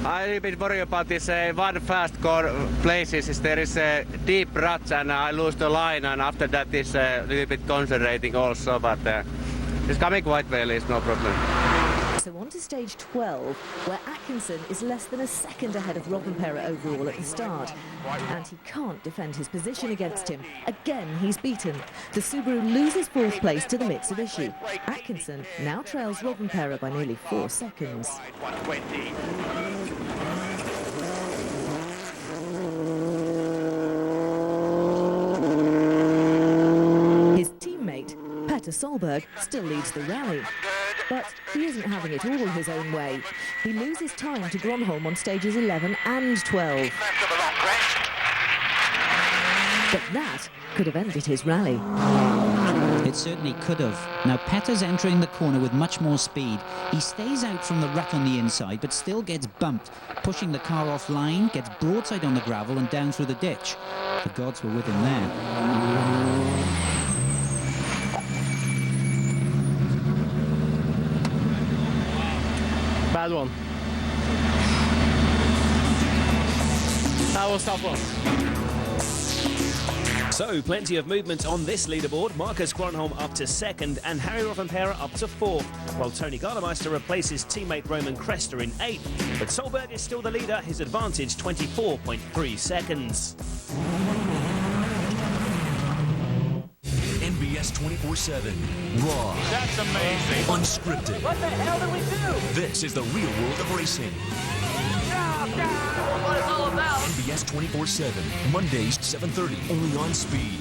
I a little bit worry about this one fast core places. There is deep ruts and I lose the line, and after that is a little bit concentrating also, but it's coming quite well, it's no problem. So on to stage 12, where Atkinson is less than a second ahead of Rovanperä overall at the start. And he can't defend his position against him. Again, he's beaten. The Subaru loses 4th place to the Mitsubishi. Atkinson now trails Rovanperä by nearly 4 seconds. His teammate, Petter Solberg, still leads the rally. But he isn't having it all his own way. He loses time to Grönholm on stages 11 and 12. But that could have ended his rally. It certainly could have. Now Petter's entering the corner with much more speed. He stays out from the rut on the inside, but still gets bumped, pushing the car offline, gets broadside on the gravel and down through the ditch. The gods were with him there. Bad one. That was tough one. So, plenty of movement on this leaderboard. Marcus Grönholm up to 2nd and Harry Rovanperä up to 4th, while Tony Gardemeister replaces teammate Roman Cresta in 8th. But Solberg is still the leader, his advantage 24.3 seconds. NBS 24/7. Raw. That's amazing. Unscripted. What the hell did we do? This is the real world of racing. What it's all about. NBS 24/7. Mondays, 7:30, only on Speed.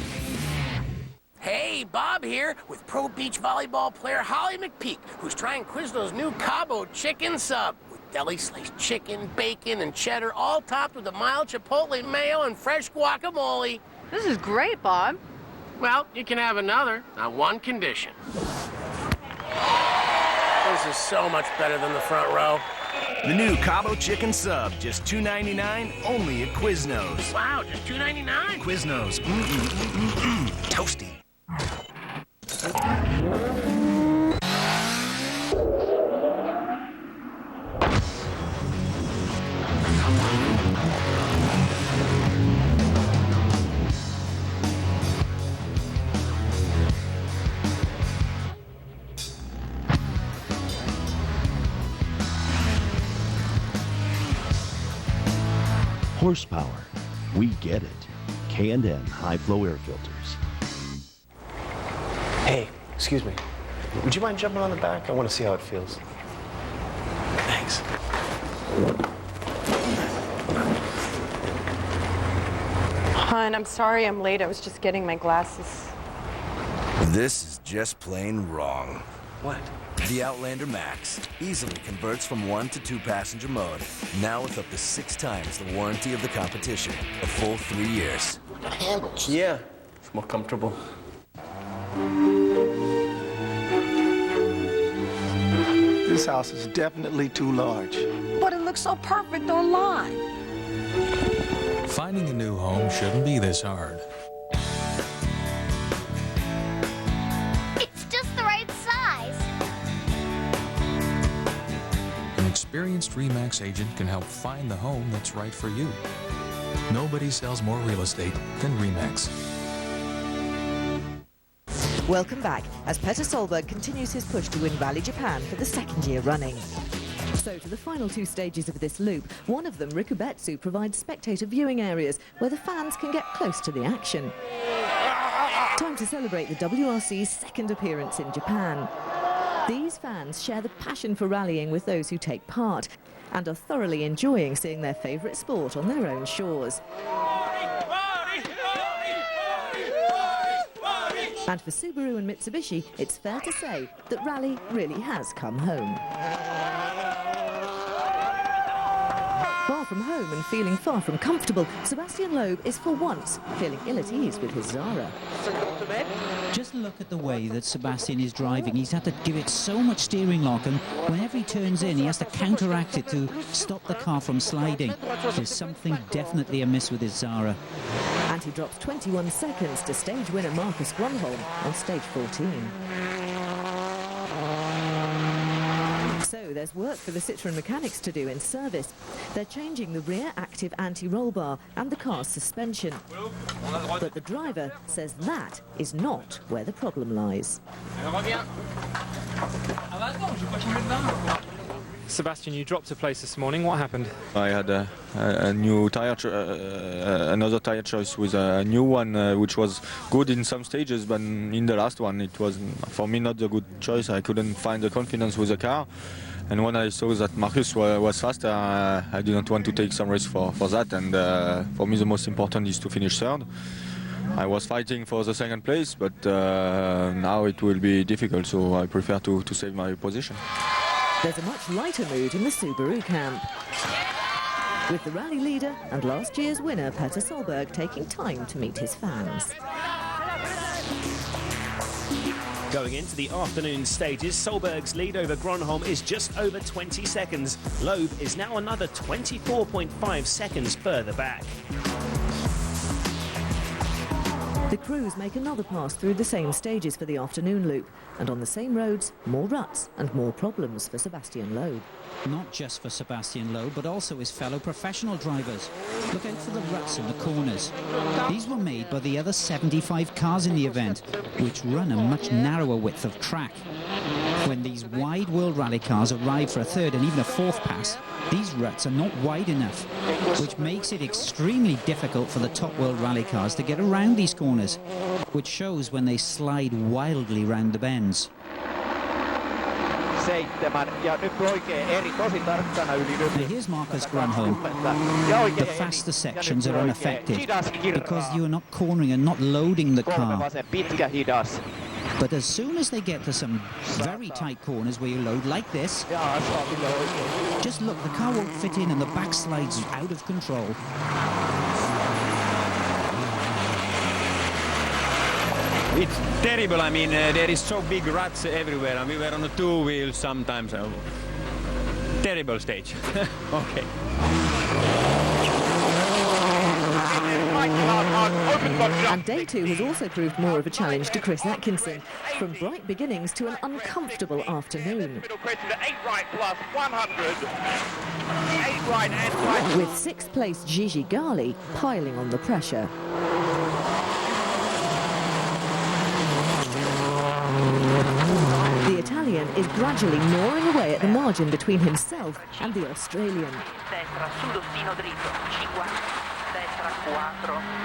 Hey, Bob here with pro beach volleyball player Holly McPeak, who's trying Quizno's new Cabo chicken sub. With deli sliced chicken, bacon, and cheddar, all topped with a mild chipotle mayo and fresh guacamole. This is great, Bob. Well, you can have another on one condition. This is so much better than the front row. The new Cabo chicken sub, just $2.99, only at Quiznos. Wow, just $2.99? Quiznos, toasty. Horsepower, we get it. K&N high flow air filters. Hey, excuse me. Would you mind jumping on the back? I want to see how it feels. Thanks. Hon, I'm sorry I'm late. I was just getting my glasses. This is just plain wrong. What? The Outlander Max easily converts from 1 to 2 passenger mode. Now with up to 6 times the warranty of the competition. A full 3 years. Handles. Yeah, it's more comfortable. This house is definitely too large. But it looks so perfect online. Finding a new home shouldn't be this hard. It's just the right experienced RE/MAX agent can help find the home that's right for you. Nobody sells more real estate than RE/MAX. Welcome back as Petter Solberg continues his push to win Rally Japan for the second year running. So to the final two stages of this loop. One of them, Rikubetsu, provides spectator viewing areas where the fans can get close to the action. Time to celebrate the WRC's second appearance in Japan. These fans share the passion for rallying with those who take part and are thoroughly enjoying seeing their favourite sport on their own shores. And for Subaru and Mitsubishi, it's fair to say that rally really has come home. Far from home and feeling far from comfortable, Sebastian Loeb is for once feeling ill at ease with his Zara. Just look at the way that Sebastian is driving. He's had to give it so much steering lock, and whenever he turns in, he has to counteract it to stop the car from sliding. There's something definitely amiss with his Zara. And he drops 21 seconds to stage winner Marcus Grönholm on stage 14. So there's work for the Citroën mechanics to do in service. They're changing the rear active anti-roll bar and the car's suspension. But the driver says that is not where the problem lies. Sebastian, you dropped a place this morning. What happened? I had a new tire, another tire choice with a new one, which was good in some stages, but in the last one it was, for me, not a good choice. I couldn't find the confidence with the car, and when I saw that Marcus was faster, I didn't want to take some risk for that, and for me the most important is to finish third. I was fighting for the second place, but now it will be difficult, so I prefer to save my position. There's a much lighter mood in the Subaru camp, with the rally leader and last year's winner Petter Solberg taking time to meet his fans. Going into the afternoon stages, Solberg's lead over Grönholm is just over 20 seconds. Loeb is now another 24.5 seconds further back. The crews make another pass through the same stages for the afternoon loop, and on the same roads, more ruts and more problems for Sebastian Loeb. Not just for Sebastian Loeb, but also his fellow professional drivers. Look out for the ruts in the corners. These were made by the other 75 cars in the event, which run a much narrower width of track. When these wide World Rally cars arrive for a third and even a fourth pass, these ruts are not wide enough, which makes it extremely difficult for the top World Rally cars to get around these corners, which shows when they slide wildly round the bends. Now here's Marcus Grönholm. The faster sections are unaffected because you are not cornering and not loading the car. But as soon as they get to some very tight corners where you load like this, just look, the car won't fit in and the back slides out of control. It's terrible. I mean, there is so big ruts everywhere, and we were on the two wheels sometimes. Terrible stage. Okay. And day two has also proved more of a challenge to Chris Atkinson, from bright beginnings to an uncomfortable afternoon. With 6th place Gigi Gali piling on the pressure. The Italian is gradually gnawing away at the margin between himself and the Australian.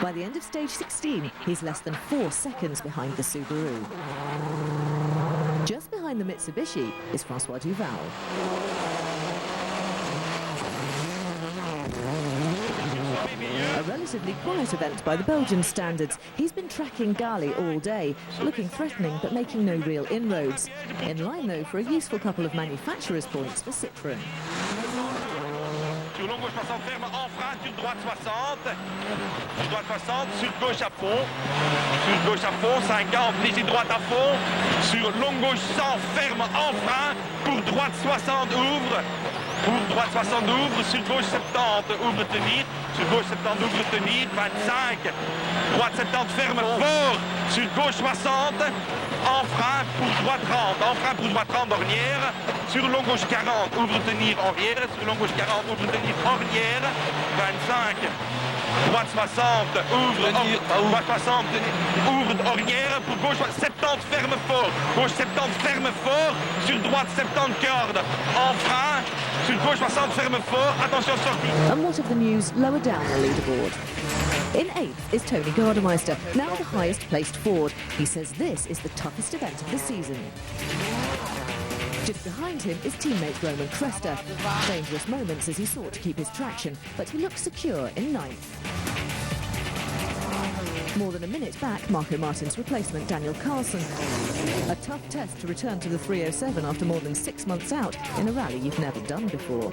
By the end of stage 16, he's less than 4 seconds behind the Subaru. Just behind the Mitsubishi is Francois Duval. A relatively quiet event by the Belgian standards. He's been tracking Gali all day, looking threatening but making no real inroads. In line though for a useful couple of manufacturer's points for Citroën. Sur long gauche 60, ferme en frein, sur droite 60. Sur droite 60, sur gauche à fond. Sur gauche à fond, 50, ici droite à fond. Sur long gauche 100, ferme en frein. Pour droite 60, ouvre. Pour droite 60, ouvre. Sur gauche 70, ouvre tenir. Sur gauche 70, ouvre tenir. 25. Droite 70, ferme fort. Sur gauche 60. En frein pour droite 30, en frein pour droite 30 ornière. Sur long gauche 40, ouvre tenir arrière. Sur long gauche 40, ouvre tenir arrière. 25. Droite 60, ouvre, droite 60, ouvre ornière, pour gauche 70, ferme fort, gauche 70, ferme fort, sur droite 70, corde, en frein, sur gauche 60, ferme fort, attention sortie. And what of the news lower down the leaderboard? In 8th is Tony Gardemeister, now the highest placed Ford. He says this is the toughest event of the season. Just behind him is teammate Roman Cresta. Dangerous moments as he sought to keep his traction, but he looked secure in 9th. More than a minute back, Marco Martin's replacement, Daniel Carlson. A tough test to return to the 307 after more than 6 months out in a rally you've never done before.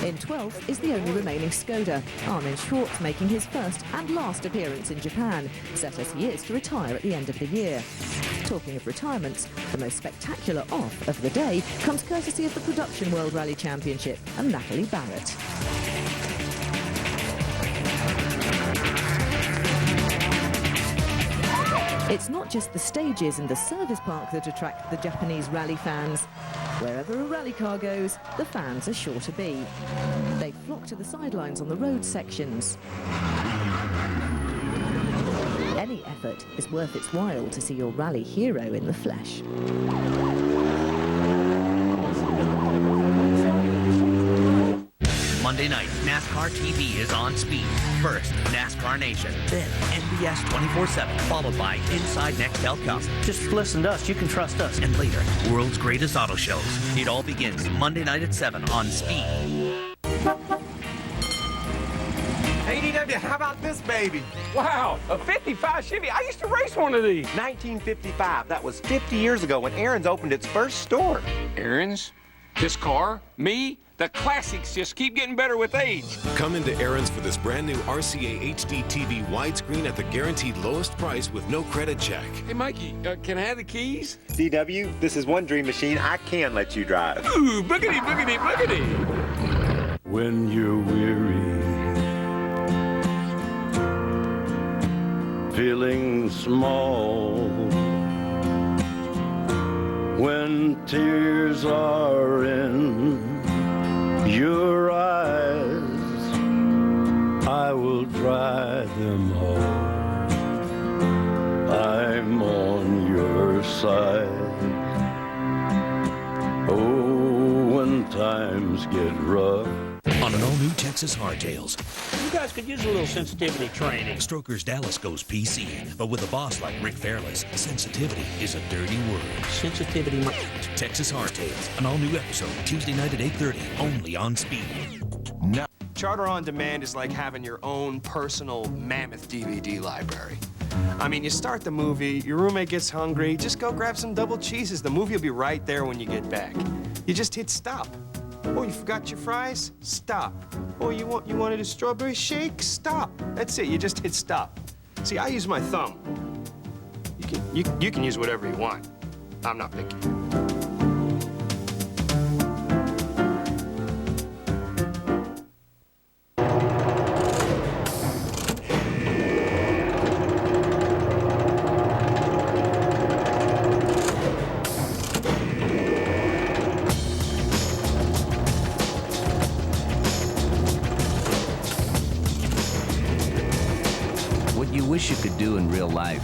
In 12th is the only remaining Skoda, Armin Schwartz making his first and last appearance in Japan, set as he is to retire at the end of the year. Talking of retirements, the most spectacular off of the day comes courtesy of the Production World Rally Championship and Natalie Barrett. It's not just the stages and the service park that attract the Japanese rally fans. Wherever a rally car goes, the fans are sure to be. They flock to the sidelines on the road sections. Any effort is worth its while to see your rally hero in the flesh. Monday night, NASCAR TV is on speed. First, NASCAR Nation, then NBS 24/7, followed by Inside Nextel Cup. Just listen to us, you can trust us. And later, World's Greatest Auto Shows. It all begins Monday night at 7 on Speed. ADW, how about this baby? Wow, a 55 Chevy. I used to race one of these. 1955. That was 50 years ago when Aaron's opened its first store. Aaron's? This car? Me? The classics just keep getting better with age. Come into Aaron's for this brand new RCA HD TV widescreen at the guaranteed lowest price with no credit check. Hey, Mikey, can I have the keys? DW, this is one dream machine I can let you drive. Ooh, boogity, boogity, boogity. When you're weary, feeling small, when tears are in your eyes, I will dry them all. I'm on your side. Oh, when times get rough. On an all-new Texas Hardtails. You guys could use a little sensitivity training. Stroker's Dallas goes PC, but with a boss like Rick Fairless, sensitivity is a dirty word. Sensitivity. Texas Hardtails, an all-new episode, Tuesday night at 8:30, only on Speed. No. Charter on Demand is like having your own personal mammoth DVD library. I mean, you start the movie, your roommate gets hungry, just go grab some double cheeses. The movie will be right there when you get back. You just hit stop. Oh, you forgot your fries? Stop. Oh, you wanted a strawberry shake? Stop. That's it. You just hit stop. See, I use my thumb. You can use whatever you want. I'm not picky. Wish you could do in real life.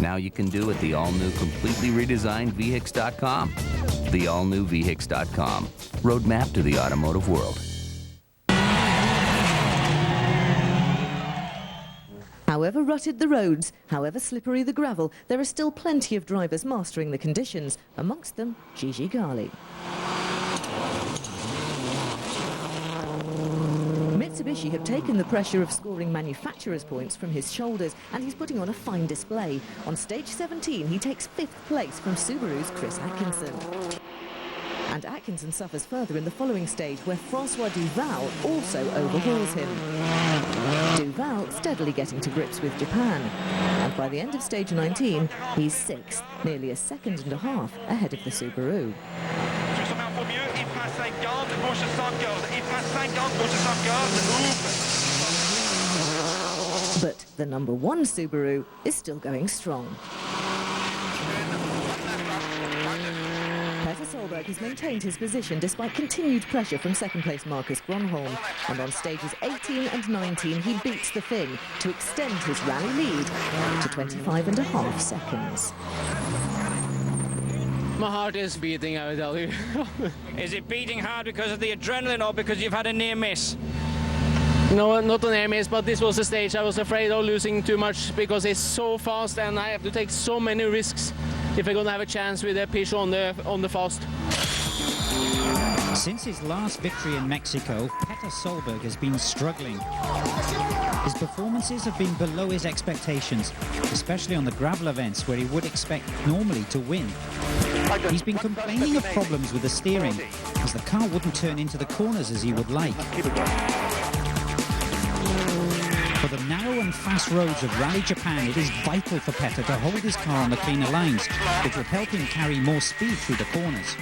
Now you can do at the all-new, completely redesigned VHIX.com. The all-new VHIX.com. Roadmap to the automotive world. However rutted the roads, however slippery the gravel, there are still plenty of drivers mastering the conditions, amongst them Gigi Gali. Mitsubishi have taken the pressure of scoring manufacturer's points from his shoulders, and he's putting on a fine display. On stage 17, he takes 5th place from Subaru's Chris Atkinson. And Atkinson suffers further in the following stage, where Francois Duval also overhauls him. Duval steadily getting to grips with Japan. And by the end of stage 19, he's 6th, nearly a second and a half ahead of the Subaru. But the number 1 Subaru is still going strong. Solberg has maintained his position despite continued pressure from second-place Marcus Gronholm. And on stages 18 and 19, he beats the Finn to extend his rally lead to 25.5 seconds. My heart is beating, I will tell you. Is it beating hard because of the adrenaline or because you've had a near miss? No, not an air miss, but this was a stage I was afraid of losing too much because it's so fast and I have to take so many risks if I'm going to have a chance with a pitch on the fast. Since his last victory in Mexico, Petter Solberg has been struggling. His performances have been below his expectations, especially on the gravel events where he would expect normally to win. He's been complaining of problems with the steering, as the car wouldn't turn into the corners as he would like. For the narrow and fast roads of Rally Japan, it is vital for Petter to hold his car on the cleaner lines, which will help him carry more speed through the corners.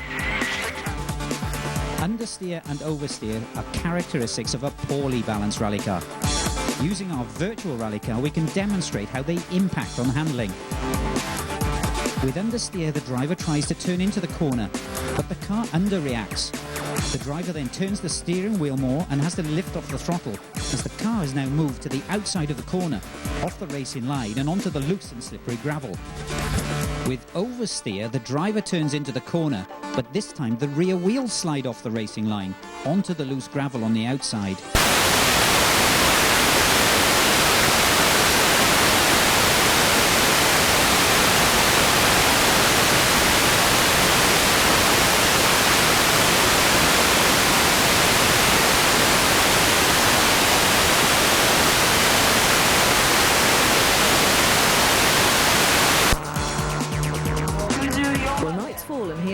Understeer and oversteer are characteristics of a poorly balanced rally car. Using our virtual rally car, we can demonstrate how they impact on handling. With understeer, the driver tries to turn into the corner, but the car underreacts. The driver then turns the steering wheel more and has to lift off the throttle, as the car has now moved to the outside of the corner, off the racing line and onto the loose and slippery gravel. With oversteer, the driver turns into the corner, but this time the rear wheels slide off the racing line, onto the loose gravel on the outside.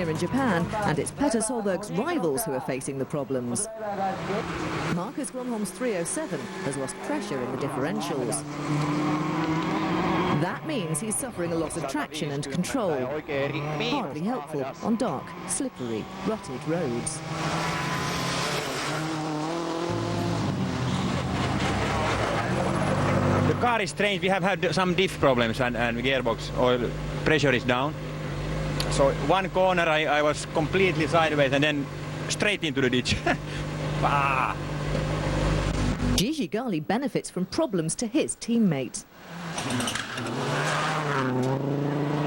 In Japan, and it's Petter Solberg's rivals who are facing the problems. Marcus Gronholm's 307 has lost pressure in the differentials. That means he's suffering a loss of traction and control. Hardly helpful on dark, slippery, rutted roads. The car is strange. We have had some diff problems and gearbox oil pressure is down. So one corner I was completely sideways and then straight into the ditch. Gigi Gali benefits from problems to his teammates.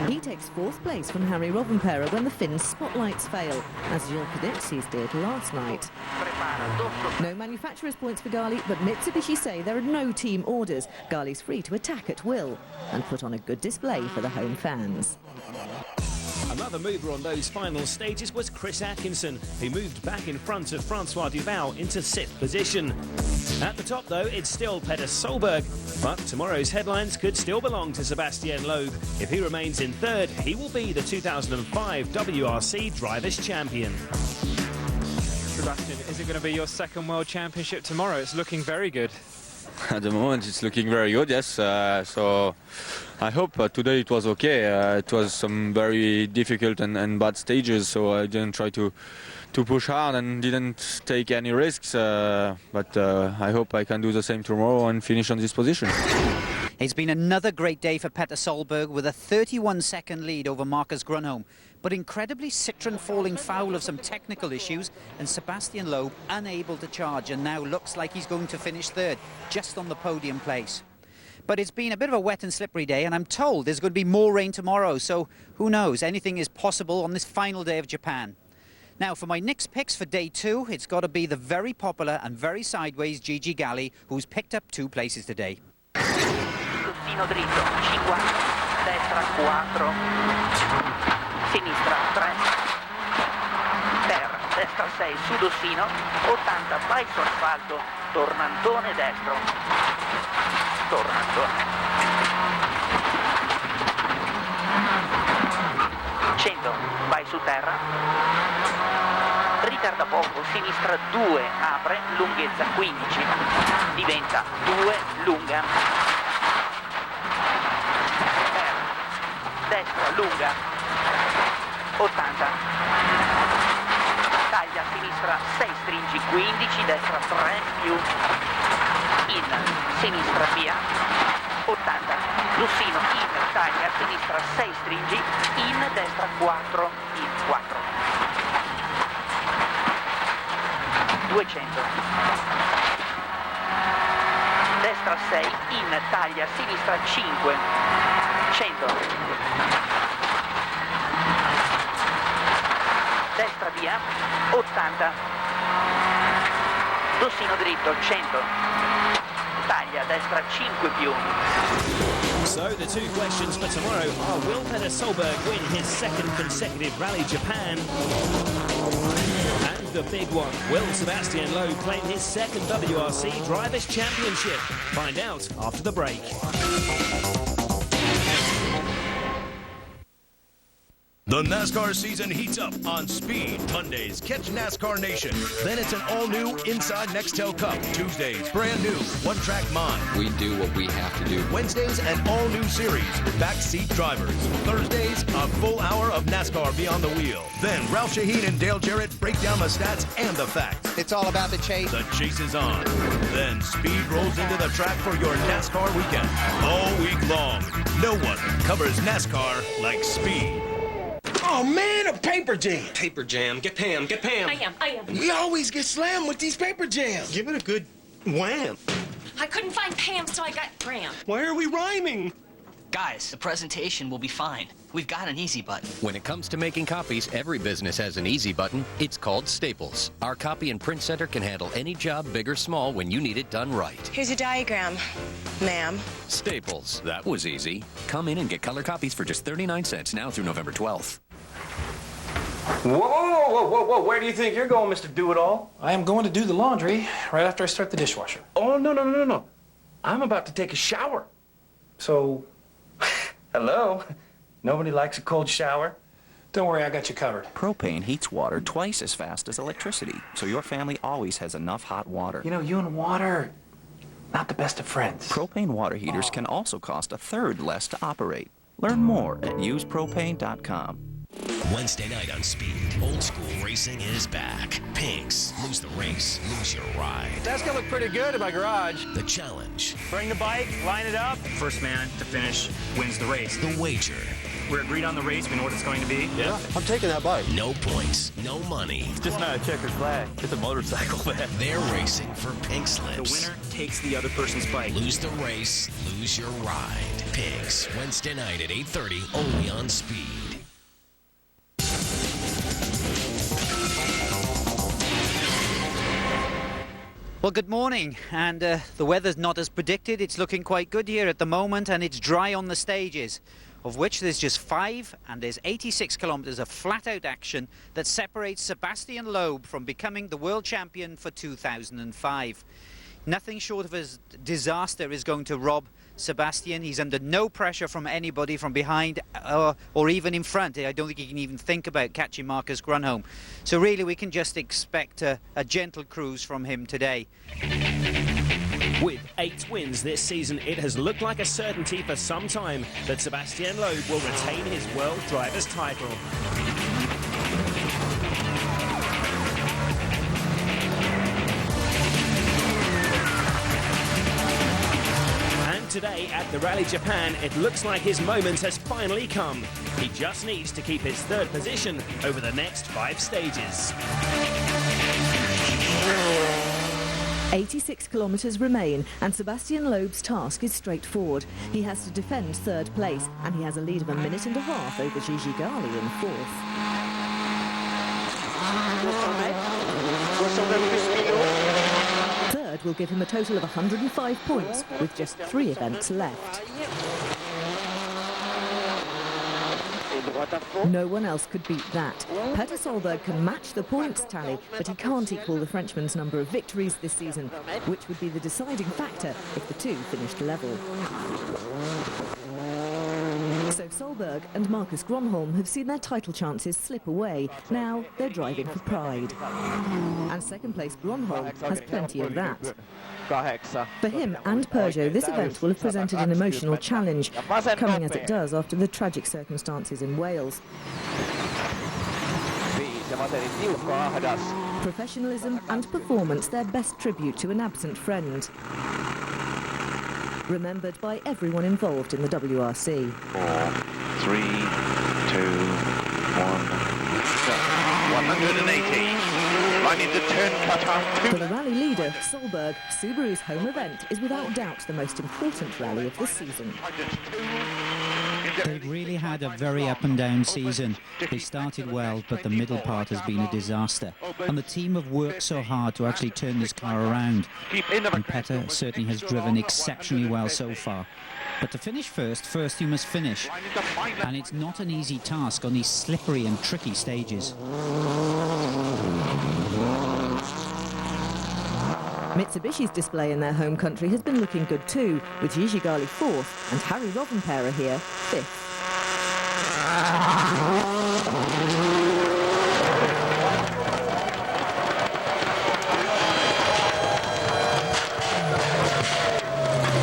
He takes fourth place from Harry Rovanperä when the Finns' spotlights fail, as Jules Cadetsi's did last night. No manufacturer's points for Gali, but Mitsubishi say there are no team orders. Gali's free to attack at will and put on a good display for the home fans. Another mover on those final stages was Chris Atkinson, who moved back in front of Francois Duval into 6th position. At the top, though, it's still Petter Solberg, but tomorrow's headlines could still belong to Sebastian Loeb. If he remains in 3rd, he will be the 2005 WRC Drivers' Champion. Sebastian, is it going to be your 2nd World Championship tomorrow? It's looking very good. At the moment it's looking very good, yes, so I hope today it was okay. It was some very difficult and bad stages, so I didn't try to push hard and didn't take any risks, but I hope I can do the same tomorrow and finish on this position. It's been another great day for Petter Solberg with a 31-second lead over Marcus Gronholm, but incredibly Citroën falling foul of some technical issues and Sebastian Loeb unable to charge, and now looks like he's going to finish 3rd, just on the podium place. But it's been a bit of a wet and slippery day, and I'm told there's going to be more rain tomorrow, so who knows, anything is possible on this final day of Japan. Now, for my next picks for day 2, it's got to be the very popular and very sideways Gigi Gali, who's picked up 2 places today. Dritto, 50, destra 4, sinistra 3, terra, destra 6, su dossino, 80, vai su asfalto, tornantone destro, tornantone, 100, vai su terra, ritarda poco, sinistra 2, apre, lunghezza 15, diventa 2, lunga, destra lunga 80, taglia a sinistra 6, stringi 15, destra 3 più, in sinistra via 80, Lussino in, taglia a sinistra 6, stringi in, destra 4, in 4. 200. Destra 6, in taglia, sinistra 5, 100. Destra via, 80. Dossino dritto, 100. Taglia, destra 5 più. So the two questions for tomorrow are: will Petter Solberg win his second consecutive Rally Japan? And the big one, will Sebastian Loeb claim his second WRC Drivers' Championship? Find out after the break. The NASCAR season heats up on Speed. Mondays, catch NASCAR Nation. Then it's an all-new Inside Nextel Cup. Tuesdays, brand new one-track Mine. We do what we have to do. Wednesdays, an all-new series, Backseat Drivers. Thursdays, a full hour of NASCAR Beyond the Wheel. Then Ralph Shaheen and Dale Jarrett break down the stats and the facts. It's all about the chase. The chase is on. Then Speed rolls into the track for your NASCAR weekend. All week long, no one covers NASCAR like Speed. Oh man, a paper jam. Paper jam. Get Pam. Get Pam. I am. We always get slammed with these paper jams. Give it a good wham. I couldn't find Pam, so I got Graham. Why are we rhyming? Guys, the presentation will be fine. We've got an easy button. When it comes to making copies, every business has an easy button. It's called Staples. Our copy and print center can handle any job, big or small, when you need it done right. Here's a diagram, ma'am. Staples. That was easy. Come in and get color copies for just 39 cents now through November 12th. Whoa. Where do you think you're going, Mr. Do-It-All? I am going to do the laundry right after I start the dishwasher. Oh, no. I'm about to take a shower. So, hello? Nobody likes a cold shower? Don't worry, I got you covered. Propane heats water twice as fast as electricity, so your family always has enough hot water. You know, you and water, not the best of friends. Propane water heaters can also cost a third less to operate. Learn more at usepropane.com. Wednesday night on Speed, old school racing is back. Pinks, lose the race, lose your ride. That's gonna look pretty good in my garage. The challenge. Bring the bike, line it up. First man to finish wins the race. The wager. We're agreed on the race. We know what it's going to be. Yeah, I'm taking that bike. No points, no money. It's just not a checkered flag. It's a motorcycle, man. They're racing for pink slips. The winner takes the other person's bike. Lose the race, lose your ride. Pinks, Wednesday night at 8:30, only on Speed. Well, good morning, and the weather's not as predicted. It's looking quite good here at the moment, and it's dry on the stages, of which there's just 5, and there's 86 kilometers of flat-out action that separates Sebastian Loeb from becoming the world champion for 2005. Nothing short of a disaster is going to rob Sebastian. He's under no pressure from anybody from behind or even in front. I don't think he can even think about catching Marcus Grönholm. So really we can just expect a gentle cruise from him today. With 8 wins this season, it has looked like a certainty for some time that Sebastian Loeb will retain his World Drivers' title. Today at the Rally Japan, it looks like his moment has finally come. He just needs to keep his 3rd position over the next 5 stages. 86 kilometres remain, and Sebastian Loeb's task is straightforward. He has to defend 3rd place, and he has a lead of 1.5 minutes over Gigi Gali in 4th. Third will give him a total of 105 points, with just 3 events left. No one else could beat that. Petter Solberg can match the points tally, but he can't equal the Frenchman's number of victories this season, which would be the deciding factor if the two finished level. So Solberg and Marcus Grönholm have seen their title chances slip away. Now they're driving for pride. And second place Grönholm has plenty of that. For him and Peugeot, this event will have presented an emotional challenge, coming as it does after the tragic circumstances in Wales. Professionalism and performance, their best tribute to an absent friend. Remembered by everyone involved in the WRC. 4, 3, 2, 1, 180. Running the turn cut-off. For the rally leader, Solberg, Subaru's home event is without doubt the most important rally of the season. They've really had a very up and down season. They started well, but the middle part has been a disaster. And the team have worked so hard to actually turn this car around. And Petter certainly has driven exceptionally well so far. But to finish first you must finish. And it's not an easy task on these slippery and tricky stages. Mitsubishi's display in their home country has been looking good too, with Gigi Gali 4th and Harry Rovanperä here 5th.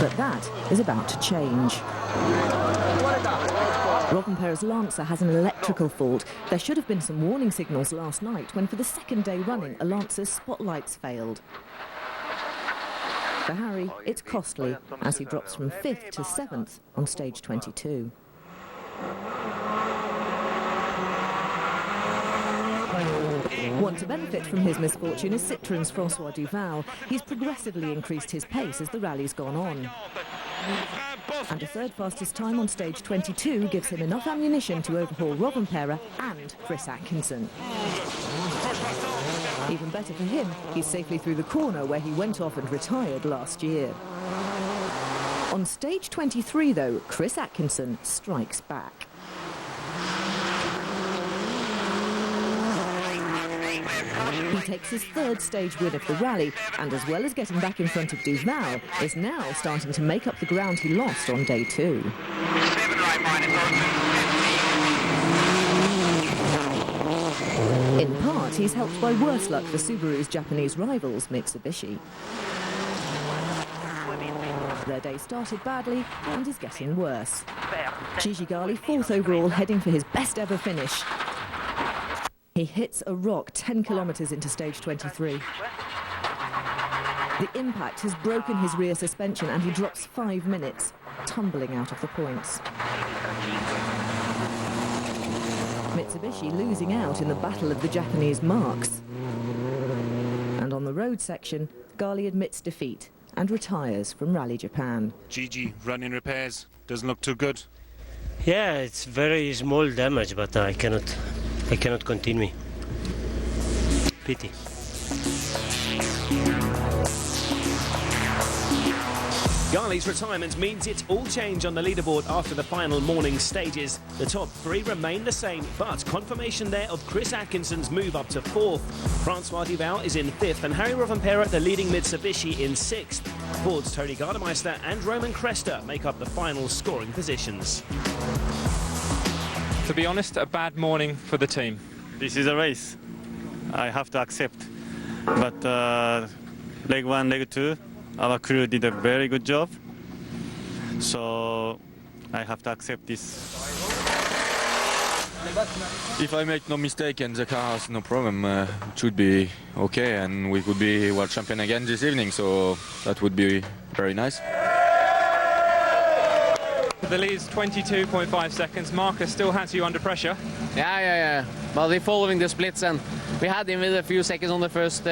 But that is about to change. Rovanperä's Lancer has an electrical fault. There should have been some warning signals last night when for the second day running a Lancer's spotlights failed. For Harry, it's costly, as he drops from 5th to 7th on stage 22. One to benefit from his misfortune is Citroën's François Duval. He's progressively increased his pace as the rally's gone on. And a third fastest time on stage 22 gives him enough ammunition to overhaul Rovanperä and Chris Atkinson. Even better for him, he's safely through the corner where he went off and retired last year. On stage 23, though, Chris Atkinson strikes back. He takes his third stage win of the rally, and as well as getting back in front of Duval, is now starting to make up the ground he lost on day 2. In part, he's helped by worse luck for Subaru's Japanese rivals, Mitsubishi. Their day started badly and is getting worse. Gigi Gali 4th overall, heading for his best ever finish. He hits a rock 10 kilometres into stage 23. The impact has broken his rear suspension and he drops 5 minutes, tumbling out of the points. Mitsubishi losing out in the battle of the Japanese marks. And on the road section, Gali admits defeat and retires from Rally Japan. Gigi, running repairs, doesn't look too good. Yeah, it's very small damage, but I cannot continue. Pity. Gali's retirement means it's all change on the leaderboard after the final morning stages. The top 3 remain the same, but confirmation there of Chris Atkinson's move up to 4th. François Duval is in 5th and Harry Rovanperä, the leading Mitsubishi, in 6th. Ford's Tony Gardemeister and Roman Cresta make up the final scoring positions. To be honest, a bad morning for the team. This is a race. I have to accept. But leg 1, leg 2, our crew did a very good job. So I have to accept this. If I make no mistake and the car has no problem, it should be okay and we could be world champion again this evening. So that would be very nice. The lead's 22.5 seconds. Marcus still has you under pressure. Yeah. Well, we're following the splits and we had him with a few seconds on the first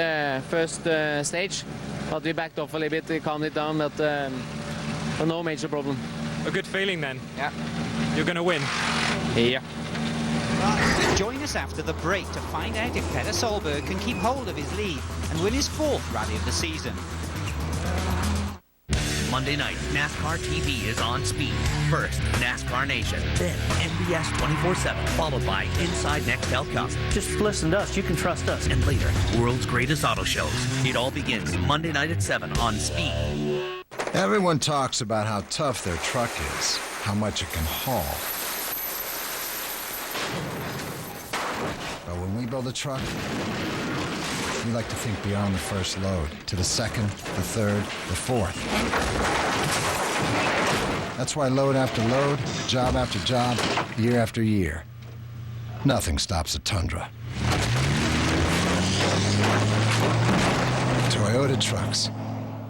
stage, but we backed off a little bit, we calmed it down, but no major problem. A good feeling then? Yeah. You're going to win? Yeah. Join us after the break to find out if Petter Solberg can keep hold of his lead and win his 4th rally of the season. Monday night, NASCAR TV is on Speed. First, NASCAR Nation, then NBS 24/7, followed by Inside Nextel Cup. Just listen to us, you can trust us. And later, World's Greatest Auto Shows. It all begins Monday night at 7 on Speed. Everyone talks about how tough their truck is, how much it can haul. But when we build a truck, we like to think beyond the first load, to the second, the third, the fourth. That's why load after load, job after job, year after year, nothing stops a Tundra. Toyota trucks,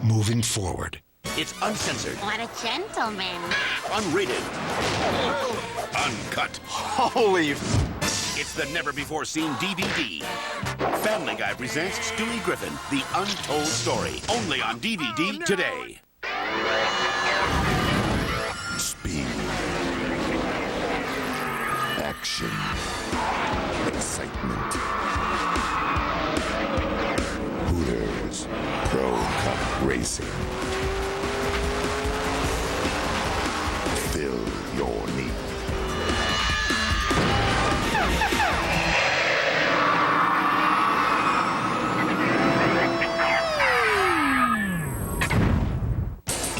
moving forward. It's uncensored, What a gentleman. unrated, uncut. Holy It's the never-before-seen DVD. Family Guy presents Stewie Griffin, The Untold Story. Only on DVD today. Speed. Action. Excitement. Hooters. Pro Cup Racing. Fill your need.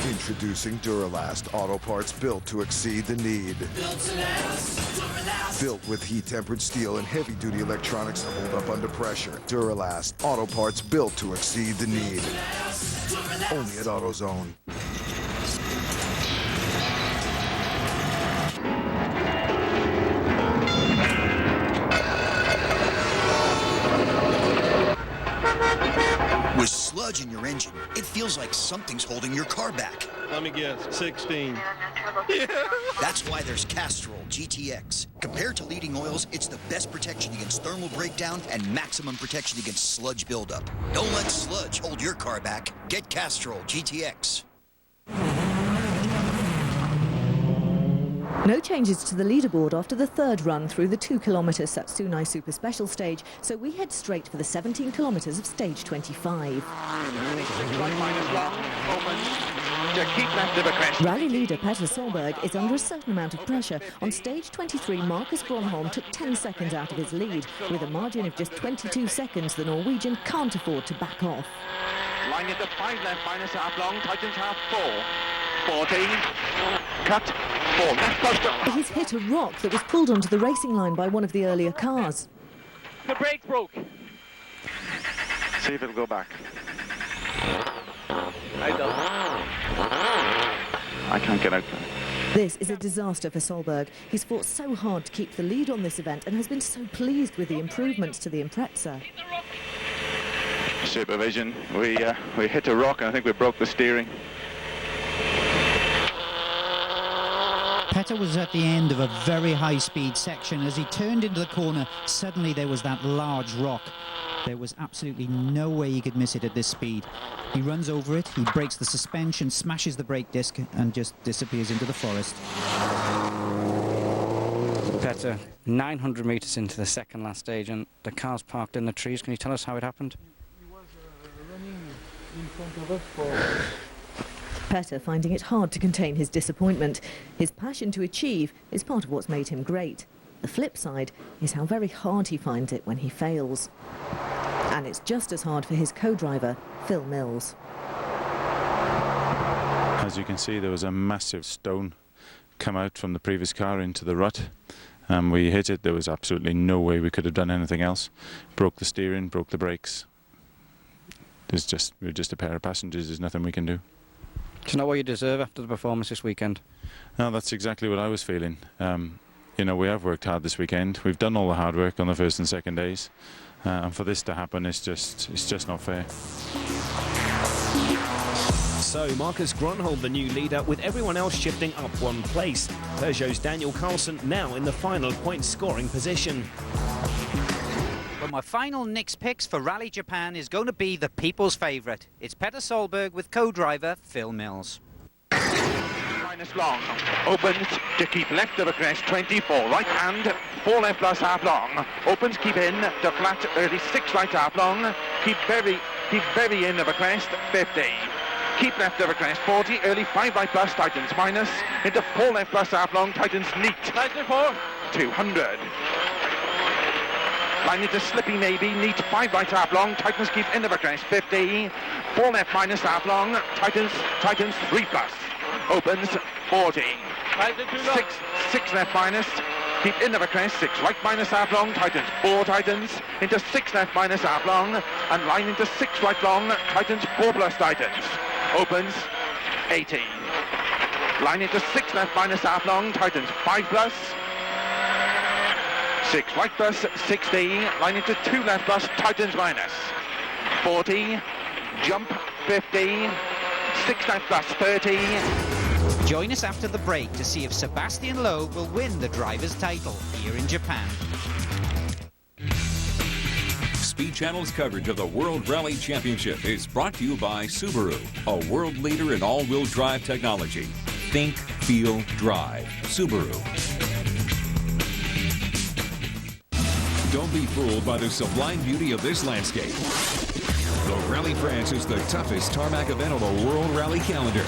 Introducing Duralast auto parts built to exceed the need. Built with heat-tempered steel and heavy-duty electronics to hold up under pressure. Duralast auto parts built to exceed the need. Only at AutoZone. With sludge in your engine, it feels like something's holding your car back. Let me guess, 16. That's why there's Castrol GTX. Compared to leading oils, it's the best protection against thermal breakdown and maximum protection against sludge buildup. Don't let sludge hold your car back. Get Castrol GTX. No changes to the leaderboard after the third run through the 2-kilometre Satsuma Super Special stage, so we head straight for the 17 kilometres of stage 25. Rally leader Petter Solberg is under a certain amount of pressure. On stage 23, Marcus Gronholm took 10 seconds out of his lead. With a margin of just 22 seconds, the Norwegian can't afford to back off. Line into 5 left minus half long, tightens half 4. 14, cut, 4 left poster. He's hit a rock that was pulled onto the racing line by one of the earlier cars. The brake broke. See if it'll go back. I can't get out there. This is a disaster for Solberg. He's fought so hard to keep the lead on this event and has been so pleased with the improvements to the Impreza. Supervision. We hit a rock and I think we broke the steering. Petter was at the end of a very high-speed section. As he turned into the corner, suddenly there was that large rock. There was absolutely no way he could miss it at this speed. He runs over it, he breaks the suspension, smashes the brake disc, and just disappears into the forest. Petter, 900 metres into the second last stage, and the car's parked in the trees. Can you tell us how it happened? He was running in front of us for... Petter finding it hard to contain his disappointment. His passion to achieve is part of what's made him great. The flip side is how very hard he finds it when he fails. And it's just as hard for his co-driver, Phil Mills. As you can see, there was a massive stone come out from the previous car into the rut. We hit it. There was absolutely no way we could have done anything else. Broke the steering, broke the brakes. We're just a pair of passengers. There's nothing we can do. Do you know what you deserve after the performance this weekend? No, that's exactly what I was feeling. You know, we have worked hard this weekend. We've done all the hard work on the first and second days. And for this to happen, it's just not fair. So Marcus Gronholm, the new leader, with everyone else shifting up one place. Peugeot's Daniel Carlson now in the final point-scoring position. Well, my final Nick's picks for Rally Japan is going to be the people's favourite. It's Petter Solberg with co-driver Phil Mills. Minus long, opens to keep left of a crest, 24, right hand, 4 left plus half long, opens, keep in, to flat, early 6 right half long, keep very in of a crest, 50. Keep left of a crest, 40, early 5 right plus, tightens minus, into 4 left plus half long, tightens neat, 94, 200. Line into slippy maybe, neat 5 right half long, tightens keep in of a crest, 50, 4 left minus half long, tightens 3 plus, opens 40, 6 left minus, keep in of a crest, 6 right minus half long, tightens 4 tightens, into 6 left minus half long, and line into 6 right long, tightens 4 plus tightens, opens 80, line into 6 left minus half long, tightens 5 plus, 6 right plus 60, line into 2 left plus, tightens minus, 40, jump 50, 6 left plus 30. Join us after the break to see if Sebastian Loeb will win the driver's title here in Japan. TV channel's coverage of the World Rally Championship is brought to you by Subaru, a world leader in all-wheel drive technology. Think, feel, drive. Subaru. Don't be fooled by the sublime beauty of this landscape. The Rally France is the toughest tarmac event on the World Rally calendar.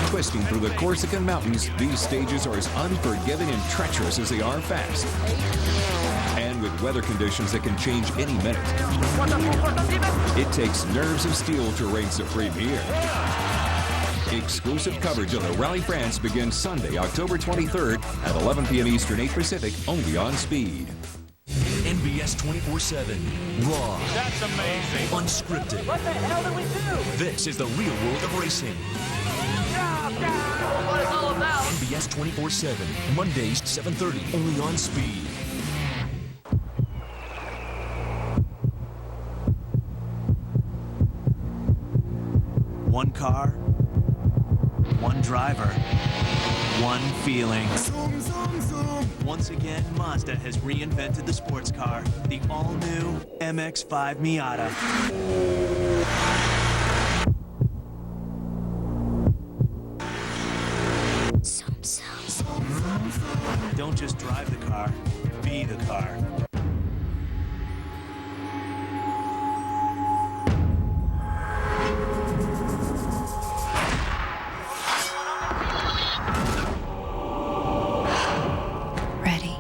Twisting through the Corsican mountains, these stages are as unforgiving and treacherous as they are fast. And with weather conditions that can change any minute, it takes nerves of steel to reign supreme here. Exclusive coverage of the Rally France begins Sunday, October 23rd at 11 p.m. Eastern, 8 Pacific, only on Speed. NBS 24/7, raw. That's amazing. Unscripted. What the hell did we do? This is the real world of racing. What it's all about. NBS 24/7, Mondays 7:30, only on Speed. One car, one driver, one feeling. Once again, Mazda has reinvented the sports car, the all-new MX-5 Miata. Don't just drive the car, be the car. Ready.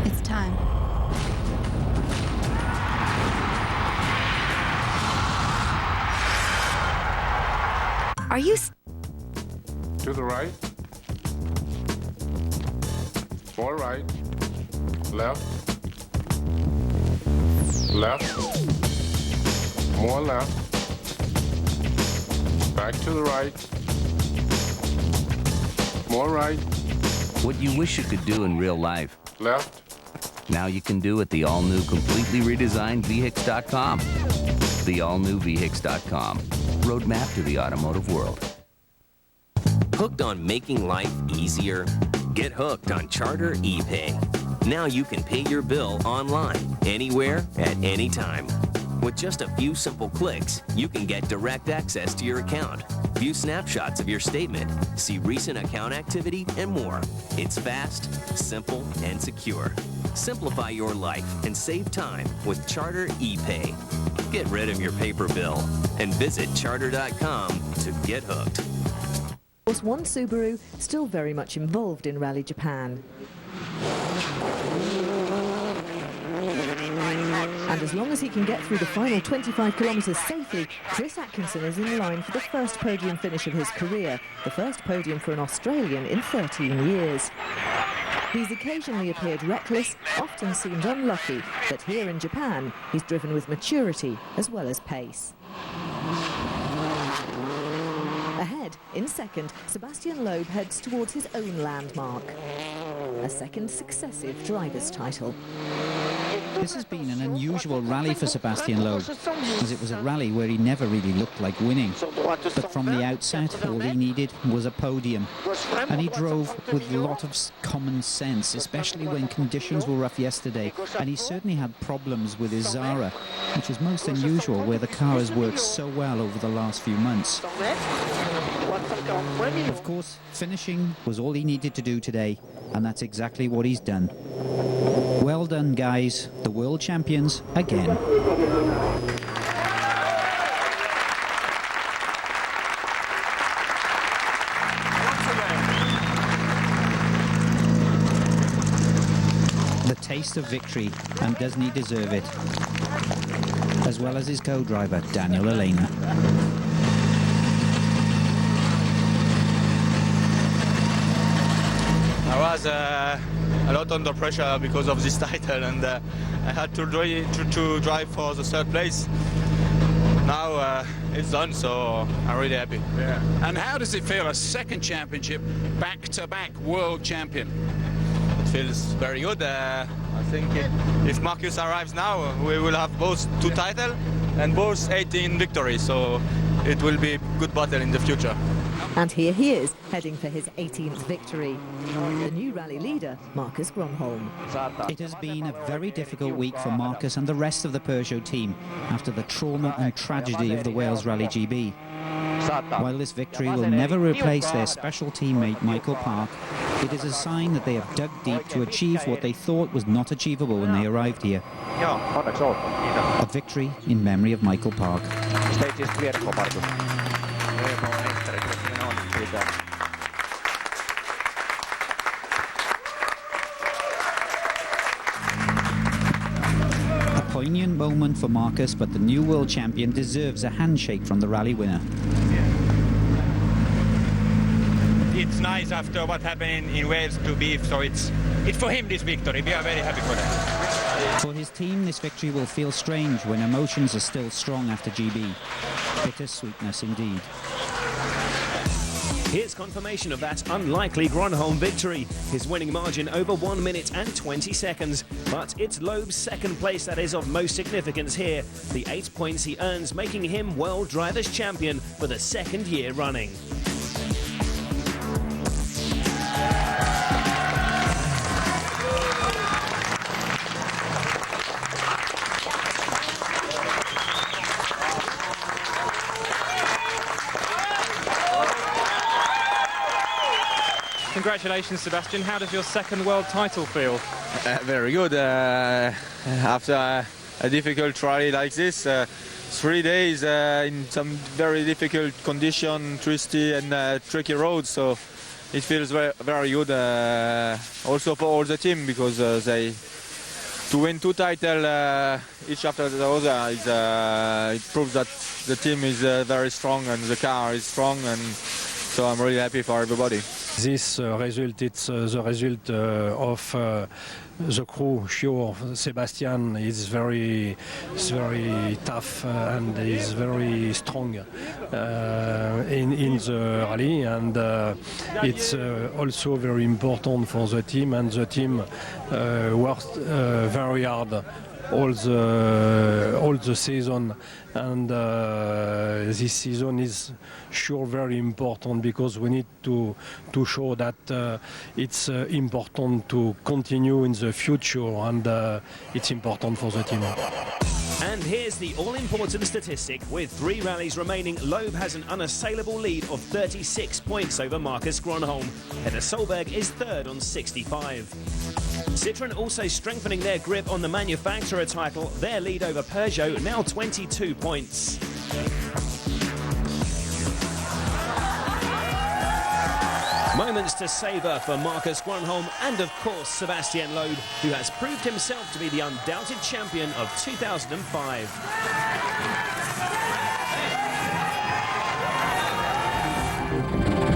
It's time. Are you To the right. More right. Left. Left. More left. Back to the right. More right. What you wish you could do in real life, Left. now you can do at the all-new, completely redesigned VHIX.com. The all-new VHIX.com. Roadmap to the automotive world. Hooked on making life easier? Get hooked on Charter ePay. Now you can pay your bill online, anywhere, at any time. With just a few simple clicks, you can get direct access to your account, view snapshots of your statement, see recent account activity, and more. It's fast, simple, and secure. Simplify your life and save time with Charter ePay. Get rid of your paper bill and visit charter.com to get hooked. Of course, one Subaru still very much involved in Rally Japan. And as long as he can get through the final 25 kilometres safely, Chris Atkinson is in line for the first podium finish of his career, the first podium for an Australian in 13 years. He's occasionally appeared reckless, often seemed unlucky, but here in Japan, he's driven with maturity as well as pace. Ahead, in second, Sebastian Loeb heads towards his own landmark, a second successive driver's title. This has been an unusual rally for Sebastian Loeb, as it was a rally where he never really looked like winning. But from the outset, all he needed was a podium. And he drove with a lot of common sense, especially when conditions were rough yesterday. And he certainly had problems with his Zara, which is most unusual where the car has worked so well over the last few months. Of course, finishing was all he needed to do today, and that's exactly what he's done. Well done, guys. The world champions again. The taste of victory, and doesn't he deserve it? As well as his co-driver, Daniel Elena. I was a lot under pressure because of this title, and I had to drive for the third place. Now it's done, so I'm really happy. Yeah. And how does it feel, a second championship, back-to-back world champion? It feels very good. I think if Marcus arrives now, we will have both 2 titles and both 18 victories, so it will be a good battle in the future. How And here he is, heading for his 18th victory. The new rally leader, Marcus Gronholm. It has been a very difficult week for Marcus and the rest of the Peugeot team after the trauma and tragedy of the Wales Rally GB. While this victory will never replace their special teammate Michael Park, it is a sign that they have dug deep to achieve what they thought was not achievable when they arrived here. A victory in memory of Michael Park. A poignant moment for Marcus, but the new world champion deserves a handshake from the rally winner. It's nice after what happened in Wales to be, so it's for him this victory. We are very happy for that. For his team, this victory will feel strange when emotions are still strong after GB. Bittersweetness indeed. Here's confirmation of that unlikely Gronholm victory. His winning margin over 1 minute and 20 seconds. But it's Loeb's second place that is of most significance here. The 8 points he earns making him World Drivers' Champion for the second year running. Congratulations, Sebastian. How does your second world title feel? Very good. After a difficult rally like this, 3 days in some very difficult condition, twisty and tricky roads, so it feels very good. Also for all the team, because to win 2 titles each after the other, it proves that the team is very strong and the car is strong, and so I'm really happy for everybody. This result, it's the result of the crew. Sure, Sebastian is very tough and is very strong in the rally, and it's also very important for the team, and the team worked very hard all the season, and this season is sure very important, because we need to show that it's important to continue in the future, and it's important for the team. And here's the all-important statistic. With 3 rallies remaining, Loeb has an unassailable lead of 36 points over Marcus Gronholm. Peter Solberg is third on 65. Citroën also strengthening their grip on the manufacturer title. Their lead over Peugeot now 22 points. Moments to savour for Marcus Gronholm and, of course, Sebastian Loeb, who has proved himself to be the undoubted champion of 2005.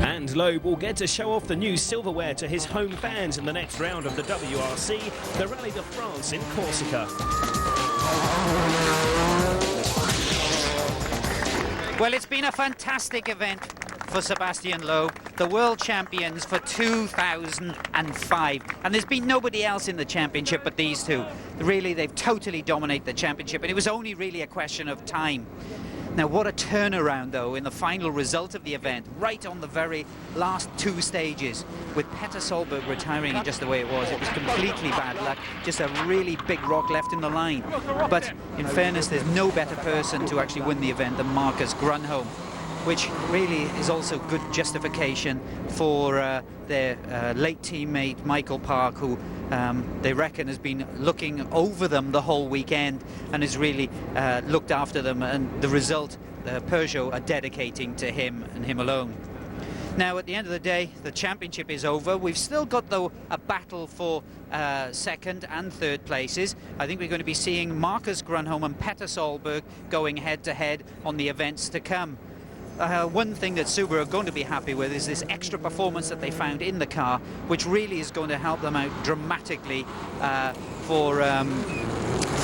And Loeb will get to show off the new silverware to his home fans in the next round of the WRC, the Rallye de France in Corsica. Well, it's been a fantastic event for Sebastian Loeb, the world champions for 2005. And there's been nobody else in the championship but these two. Really, they've totally dominated the championship, and it was only really a question of time. Now, what a turnaround, though, in the final result of the event, right on the very last 2 stages, with Peter Solberg retiring just the way it was. It was completely bad luck, just a really big rock left in the line. But in fairness, there's no better person to actually win the event than Marcus Gronholm, which really is also good justification for their late teammate Michael Park, who they reckon has been looking over them the whole weekend and has really looked after them, and the result Peugeot are dedicating to him and him alone. Now, at the end of the day, the championship is over. We've still got, though, a battle for second and third places. I think we're going to be seeing Marcus Gronholm and Peter Solberg going head-to-head on the events to come. One thing that Subaru are going to be happy with is this extra performance that they found in the car, which really is going to help them out dramatically for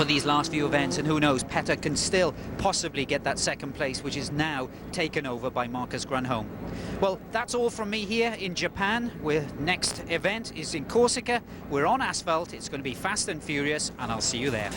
these last few events. And who knows, Petter can still possibly get that second place, which is now taken over by Marcus Gronholm. Well, that's all from me here in Japan. Our next event is in Corsica. We're on asphalt. It's going to be fast and furious, and I'll see you there.